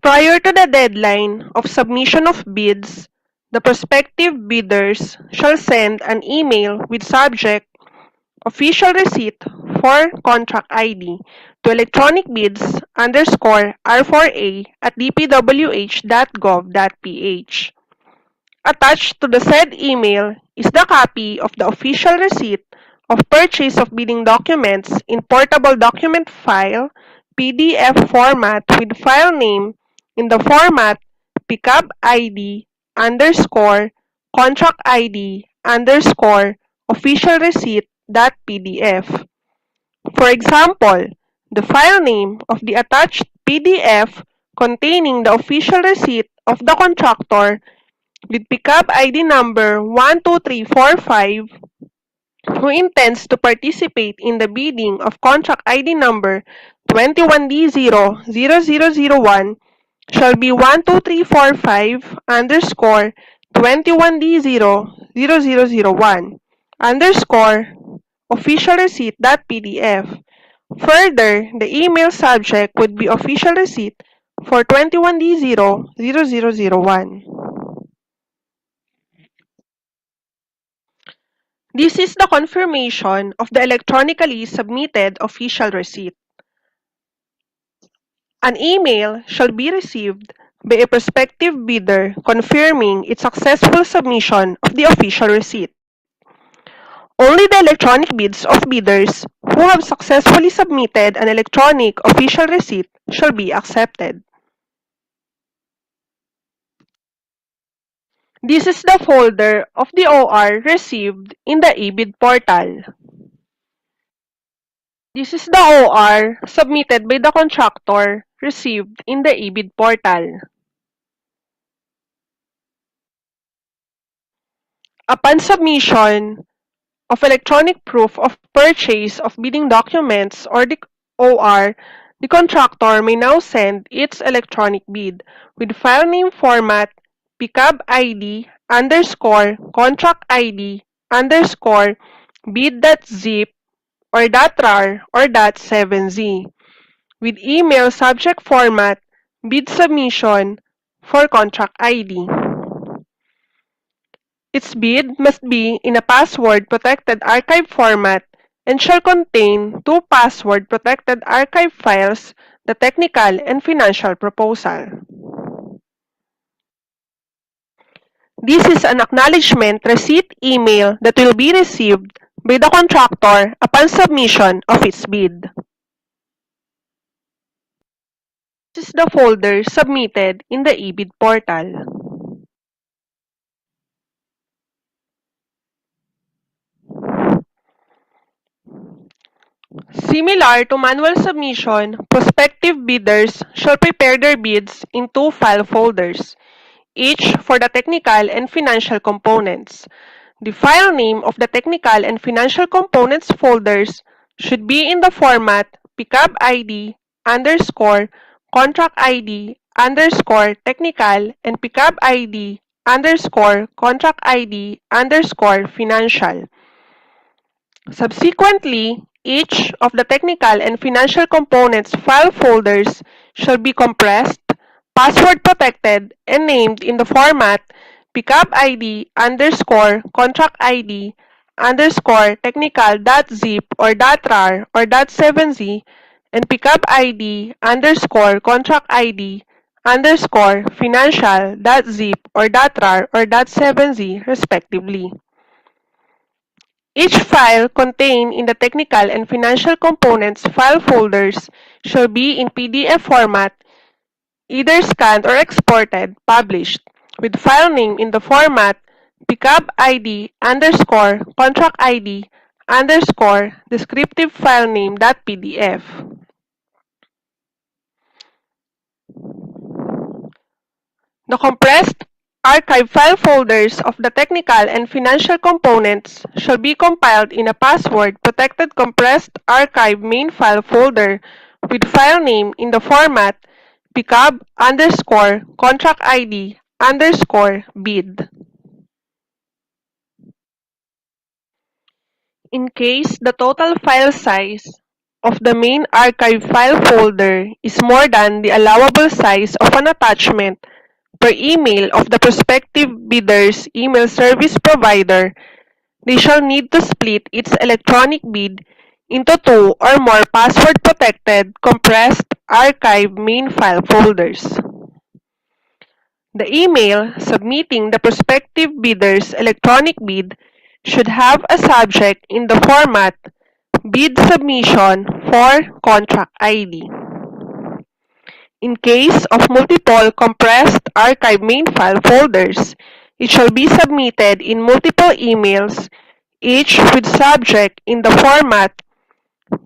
Prior to the deadline of submission of bids, the prospective bidders shall send an email with subject official receipt for contract ID to electronicbids_R4A@dpwh.gov.ph. Attached to the said email is the copy of the official receipt of purchase of bidding documents in portable document file PDF format with file name in the format pickup ID underscore contract ID underscore official receipt dot PDF. For example, the file name of the attached PDF containing the official receipt of the contractor with pickup ID number 12345 who intends to participate in the bidding of contract ID number 21D00001 shall be 12345 underscore 21D00001 underscore official receipt.pdf. Further, the email subject would be official receipt for 21D00001. This is the confirmation of the electronically submitted official receipt. An email shall be received by a prospective bidder confirming its successful submission of the official receipt. Only the electronic bids of bidders who have successfully submitted an electronic official receipt shall be accepted. This is the folder of the OR received in the eBid portal. This is the OR submitted by the contractor received in the eBid portal. Upon submission of electronic proof of purchase of bidding documents or the OR, the contractor may now send its electronic bid with file name format pickup ID underscore contract ID underscore bid.zip or .rar or .7z with email subject format bid submission for contract ID. Its bid must be in a password-protected archive format and shall contain two password-protected archive files, the technical and financial proposal. This is an acknowledgement receipt email that will be received by the contractor upon submission of its bid. This is the folder submitted in the eBid portal. Similar to manual submission, prospective bidders shall prepare their bids in two file folders, each for the technical and financial components. The file name of the technical and financial components folders should be in the format pickup ID underscore contract ID underscore technical and pickup ID underscore contract ID underscore financial. Subsequently, each of the technical and financial components file folders shall be compressed, password protected, and named in the format pickup ID underscore contract ID underscore technical.zip or .rar or .7z and pickup ID underscore contract ID underscore financial.zip or .rar or .7z respectively. Each file contained in the technical and financial components file folders shall be in PDF format, either scanned or exported, published, with file name in the format pickup ID underscore contract ID underscore descriptive file name.pdf. The compressed archive file folders of the technical and financial components shall be compiled in a password-protected compressed archive main file folder with file name in the format pcab_contract ID_bid. In case the total file size of the main archive file folder is more than the allowable size of an attachment per email of the prospective bidder's email service provider, they shall need to split its electronic bid into two or more password-protected compressed archive main file folders. The email submitting the prospective bidder's electronic bid should have a subject in the format bid submission for contract ID. In case of multiple compressed archive main file folders, it shall be submitted in multiple emails, each with subject in the format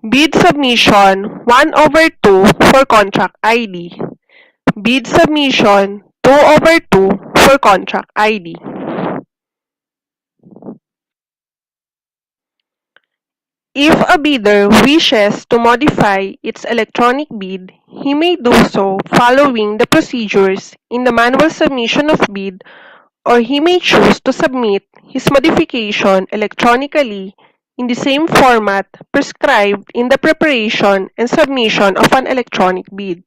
bid submission 1/2 for contract ID, bid submission 2/2 for contract ID. If a bidder wishes to modify its electronic bid, he may do so following the procedures in the manual submission of bid, or he may choose to submit his modification electronically in the same format prescribed in the preparation and submission of an electronic bid,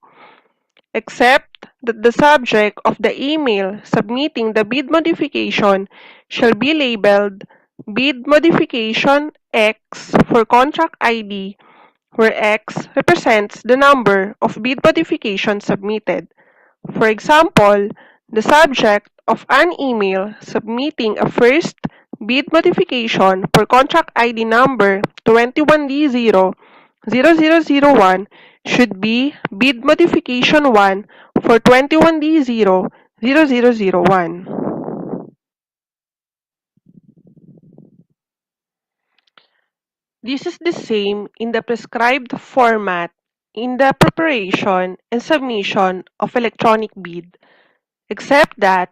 except that the subject of the email submitting the bid modification shall be labeled Bid Modification X for Contract ID, where X represents the number of bid modifications submitted. For example, the subject of an email submitting a first bid modification for contract ID number 21D00001 should be bid modification 1 for 21D00001. This is the same in the prescribed format in the preparation and submission of electronic bid, except that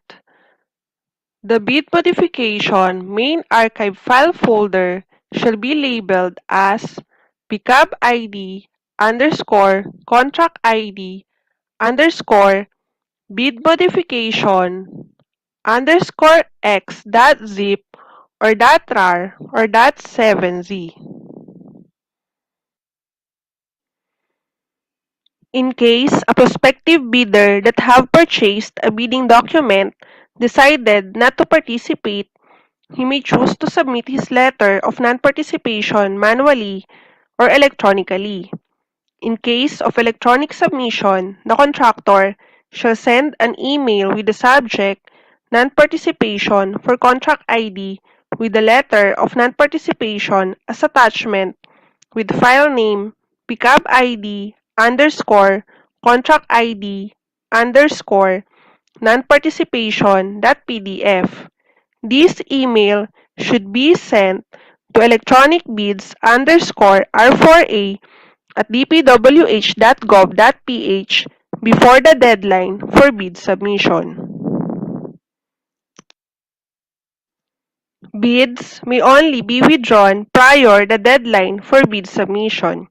the bid modification main archive file folder shall be labeled as pickup ID underscore contract ID underscore bid modification underscore x dot zip or dot rar or dot 7z. In case a prospective bidder that have purchased a bidding document decided not to participate, he may choose to submit his letter of non-participation manually or electronically. In case of electronic submission, the contractor shall send an email with the subject non-participation for contract ID with the letter of non-participation as attachment with file name pickup ID underscore contract ID underscore non-participation.pdf. This email should be sent to electronicbids underscore R4A at dpwh.gov.ph before the deadline for bid submission. Bids may only be withdrawn prior the deadline for bid submission.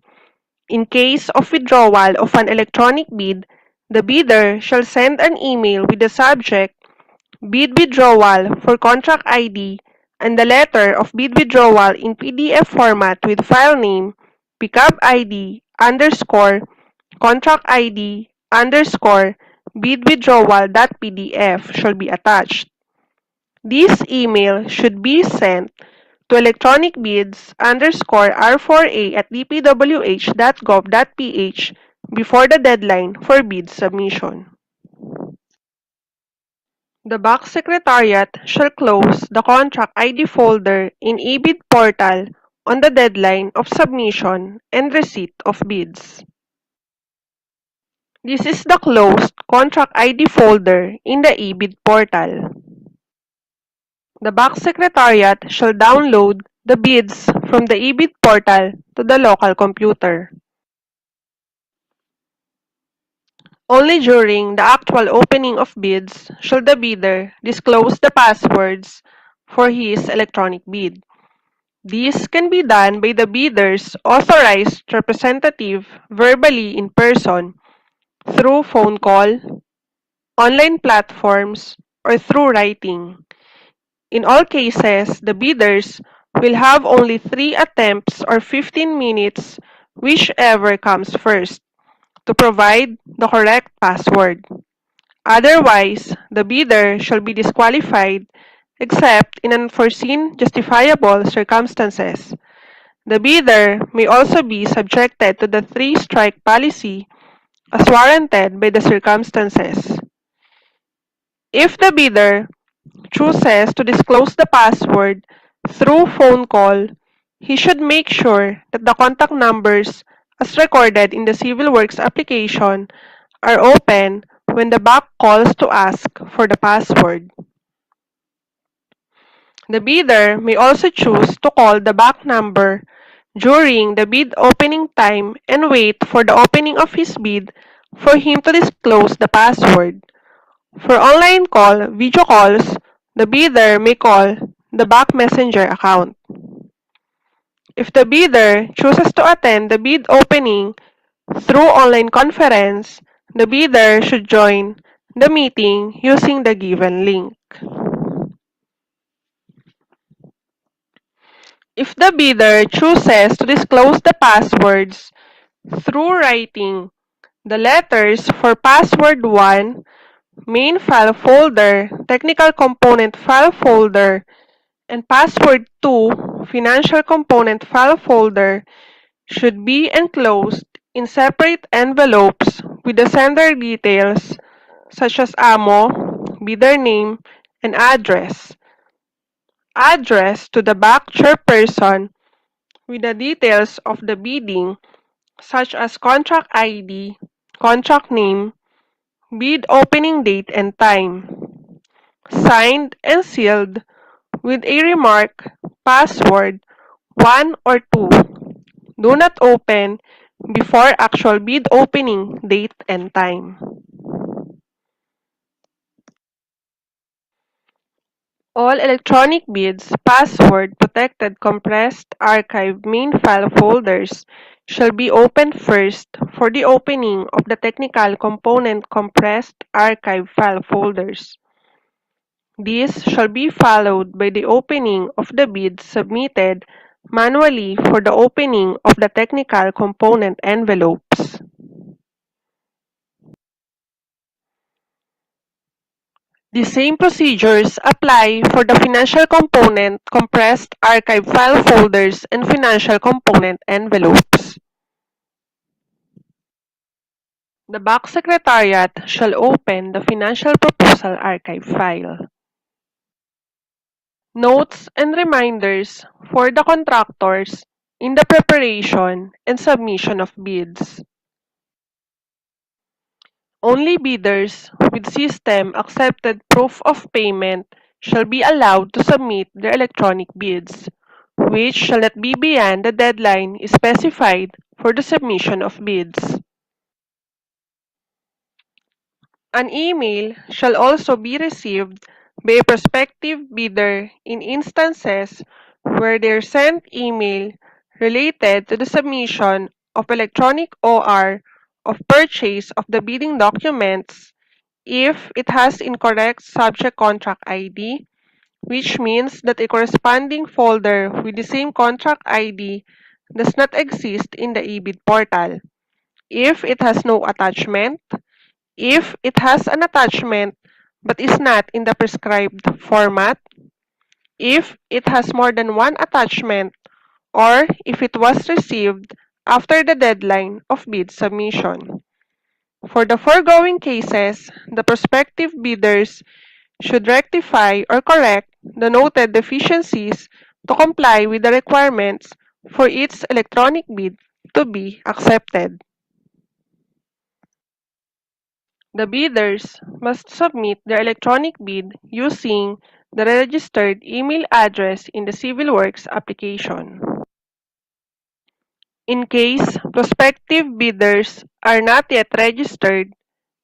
In case of withdrawal of an electronic bid, the bidder shall send an email with the subject bid withdrawal for contract ID and the letter of bid withdrawal in PDF format with file name pickup ID underscore contract ID underscore bid withdrawal.pdf shall be attached. This email should be sent to electronicbids underscore R4A at dpwh.gov.ph before the deadline for bid submission. The box secretariat shall close the contract ID folder in eBid portal on the deadline of submission and receipt of bids. This is the closed contract ID folder in the eBid portal. The box secretariat shall download the bids from the eBid portal to the local computer. Only during the actual opening of bids should the bidder disclose the passwords for his electronic bid. This can be done by the bidder's authorized representative verbally in person, through phone call, online platforms, or through writing. In all cases, the bidders will have only 3 attempts or 15 minutes, whichever comes first, to provide the correct password. Otherwise, the bidder shall be disqualified except in unforeseen justifiable circumstances. The bidder may also be subjected to the three-strike policy as warranted by the circumstances. If the bidder chooses to disclose the password through phone call, he should make sure that the contact numbers as recorded in the Civil Works application are open when the bank calls to ask for the password. The bidder may also choose to call the bank number during the bid opening time and wait for the opening of his bid for him to disclose the password. For online video calls, the bidder may call the bank messenger account. If the bidder chooses to attend the bid opening through online conference, the bidder should join the meeting using the given link. If the bidder chooses to disclose the passwords through writing, the letters for password 1, main file folder, technical component file folder, and password 2, financial component file folder, should be enclosed in separate envelopes with the sender details such as AMO, bidder name, and address. Address to the bank chairperson with the details of the bidding such as contract ID, contract name, bid opening date and time. Signed and sealed with a remark, password 1 or 2. Do not open before actual bid opening date and time. All electronic bids, password-protected compressed archive main file folders shall be opened first for the opening of the technical component compressed archive file folders. This shall be followed by the opening of the bids submitted manually for the opening of the technical component envelopes. The same procedures apply for the financial component compressed archive file folders and financial component envelopes. The Bank Secretariat shall open the financial proposal archive file. Notes and reminders for the contractors in the preparation and submission of bids. Only bidders with system-accepted proof of payment shall be allowed to submit their electronic bids, which shall not be beyond the deadline specified for the submission of bids. An email shall also be received by a prospective bidder in instances where their sent email related to the submission of electronic OR of purchase of the bidding documents if it has incorrect subject contract ID, which means that a corresponding folder with the same contract ID does not exist in the eBid portal. If it has no attachment, if it has an attachment but is not in the prescribed format, if it has more than one attachment, or if it was received after the deadline of bid submission. For the foregoing cases, the prospective bidders should rectify or correct the noted deficiencies to comply with the requirements for its electronic bid to be accepted. The bidders must submit their electronic bid using the registered email address in the Civil Works application. In case prospective bidders are not yet registered,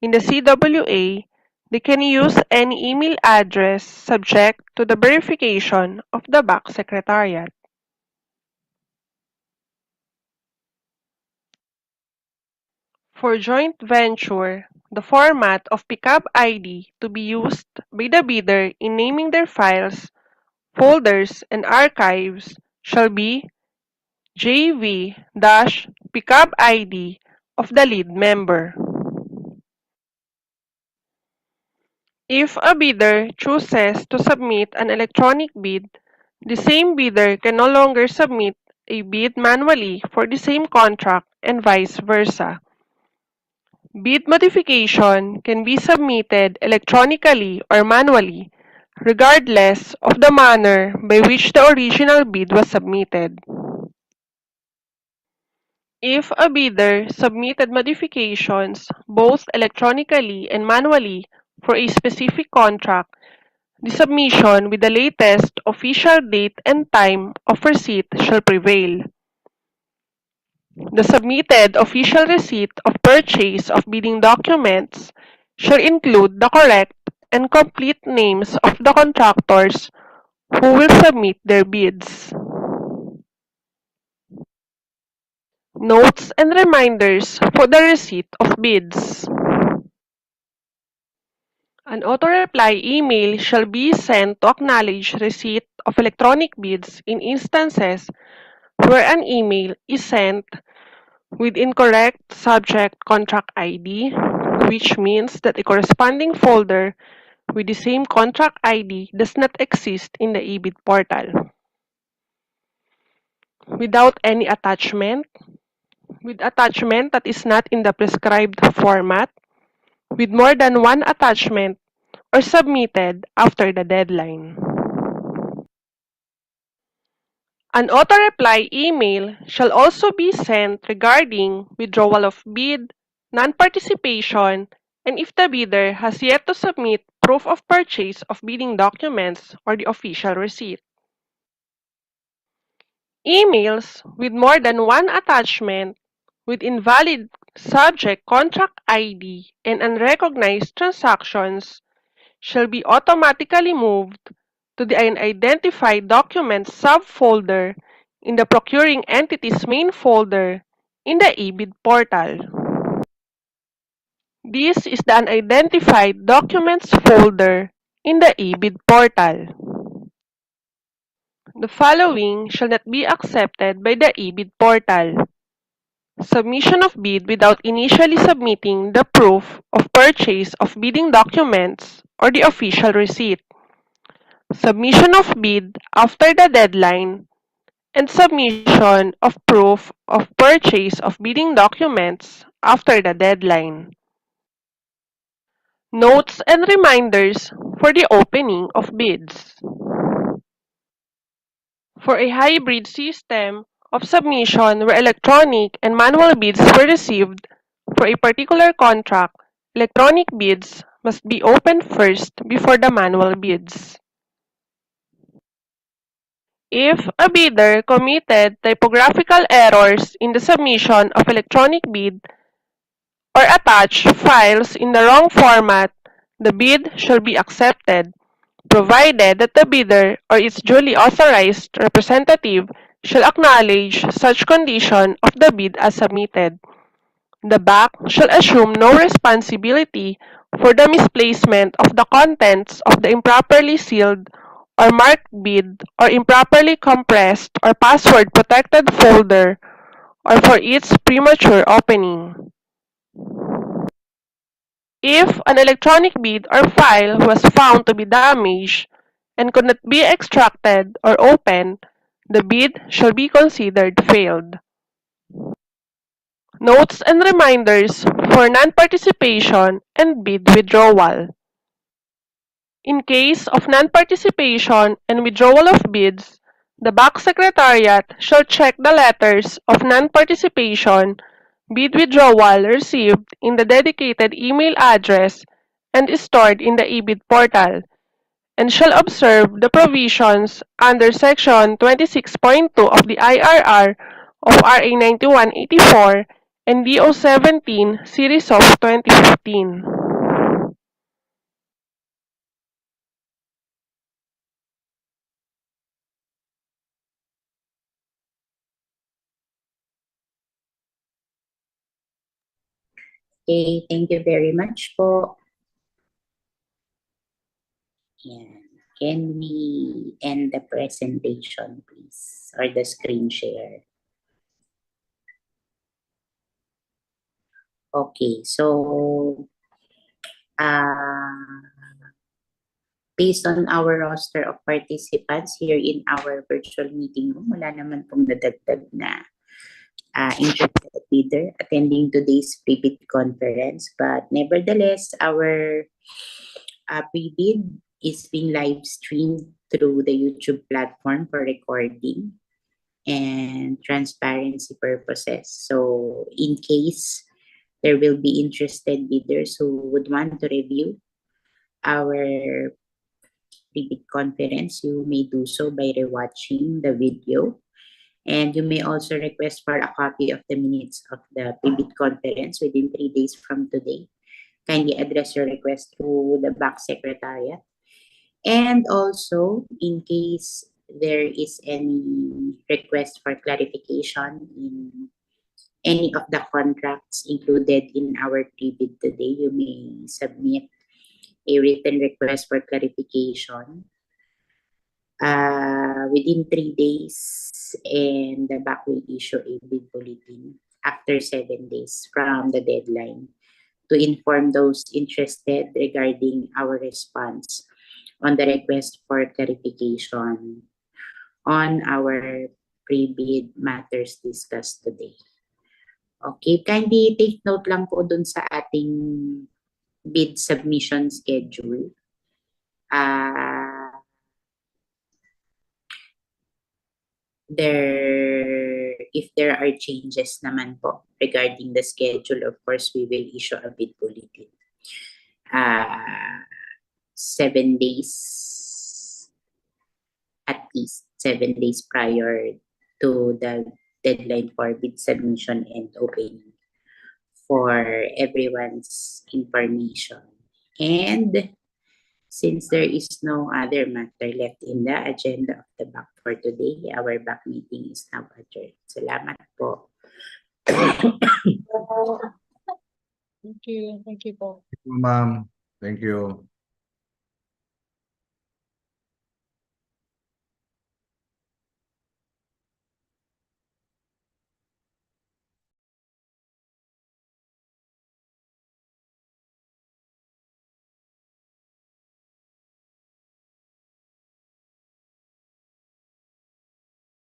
in the CWA, they can use any email address subject to the verification of the BAC Secretariat. For joint venture, the format of pickup ID to be used by the bidder in naming their files, folders, and archives shall be JV-pickup ID of the lead member. If a bidder chooses to submit an electronic bid, the same bidder can no longer submit a bid manually for the same contract and vice versa. Bid modification can be submitted electronically or manually, regardless of the manner by which the original bid was submitted. If a bidder submitted modifications both electronically and manually for a specific contract, the submission with the latest official date and time of receipt shall prevail. The submitted official receipt of purchase of bidding documents shall include the correct and complete names of the contractors who will submit their bids. Notes and reminders for the receipt of bids. An auto-reply email shall be sent to acknowledge receipt of electronic bids in instances where an email is sent with incorrect subject contract ID, which means that a corresponding folder with the same contract ID does not exist in the eBid portal. Without any attachment, with attachment that is not in the prescribed format, with more than one attachment, or submitted after the deadline. An auto-reply email shall also be sent regarding withdrawal of bid, non-participation, and if the bidder has yet to submit proof of purchase of bidding documents or the official receipt. Emails with more than one attachment with invalid subject contract ID and unrecognized transactions shall be automatically moved to the unidentified documents subfolder in the procuring entity's main folder in the eBid portal. This is the unidentified documents folder in the eBid portal. The following shall not be accepted by the eBid portal. Submission of bid without initially submitting the proof of purchase of bidding documents or the official receipt. Submission of bid after the deadline, and submission of proof of purchase of bidding documents after the deadline. Notes and reminders for the opening of bids. For a hybrid system of submission where electronic and manual bids were received for a particular contract, electronic bids must be opened first before the manual bids. If a bidder committed typographical errors in the submission of electronic bid or attached files in the wrong format, the bid shall be accepted, provided that the bidder or its duly authorized representative shall acknowledge such condition of the bid as submitted. The BAC shall assume no responsibility for the misplacement of the contents of the improperly sealed or marked bid or improperly compressed or password-protected folder or for its premature opening. If an electronic bid or file was found to be damaged and could not be extracted or opened, the bid shall be considered failed. Notes and reminders for non-participation and bid withdrawal. In case of non-participation and withdrawal of bids, the BAC Secretariat shall check the letters of non-participation, bid withdrawal received in the dedicated email address and stored in the eBid portal, and shall observe the provisions under Section 26.2 of the IRR of RA 9184 NDO 17, Series of 2015. Okay, thank you very much po. Yan. Can we end the presentation, please? Or the screen share? Okay, so based on our roster of participants here in our virtual meeting room, wala naman pong nadagdag na interested bidder attending today's pre-bid conference. But nevertheless, our pre-bid is being live streamed through the YouTube platform for recording and transparency purposes. So in case there will be interested bidders who would want to review our pre-bid conference, you may do so by rewatching the video. And you may also request for a copy of the minutes of the pre-bid conference within 3 days from today. Kindly address your request through the back secretariat. And also, in case there is any request for clarification in any of the contracts included in our pre-bid today, you may submit a written request for clarification within 3 days, and the back will issue a bid bulletin after 7 days from the deadline to inform those interested regarding our response on the request for clarification on our pre-bid matters discussed today. Okay, kindly take note lang po dun sa ating bid submission schedule. If there are changes naman po regarding the schedule, of course, we will issue a bid bulletin. 7 days, at least 7 days prior to the deadline for bid submission and opening for everyone's information. And since there is no other matter left in the agenda of the back for today, our back meeting is now adjourned. Salamat po. Thank you. Thank you po. Ma'am, thank you.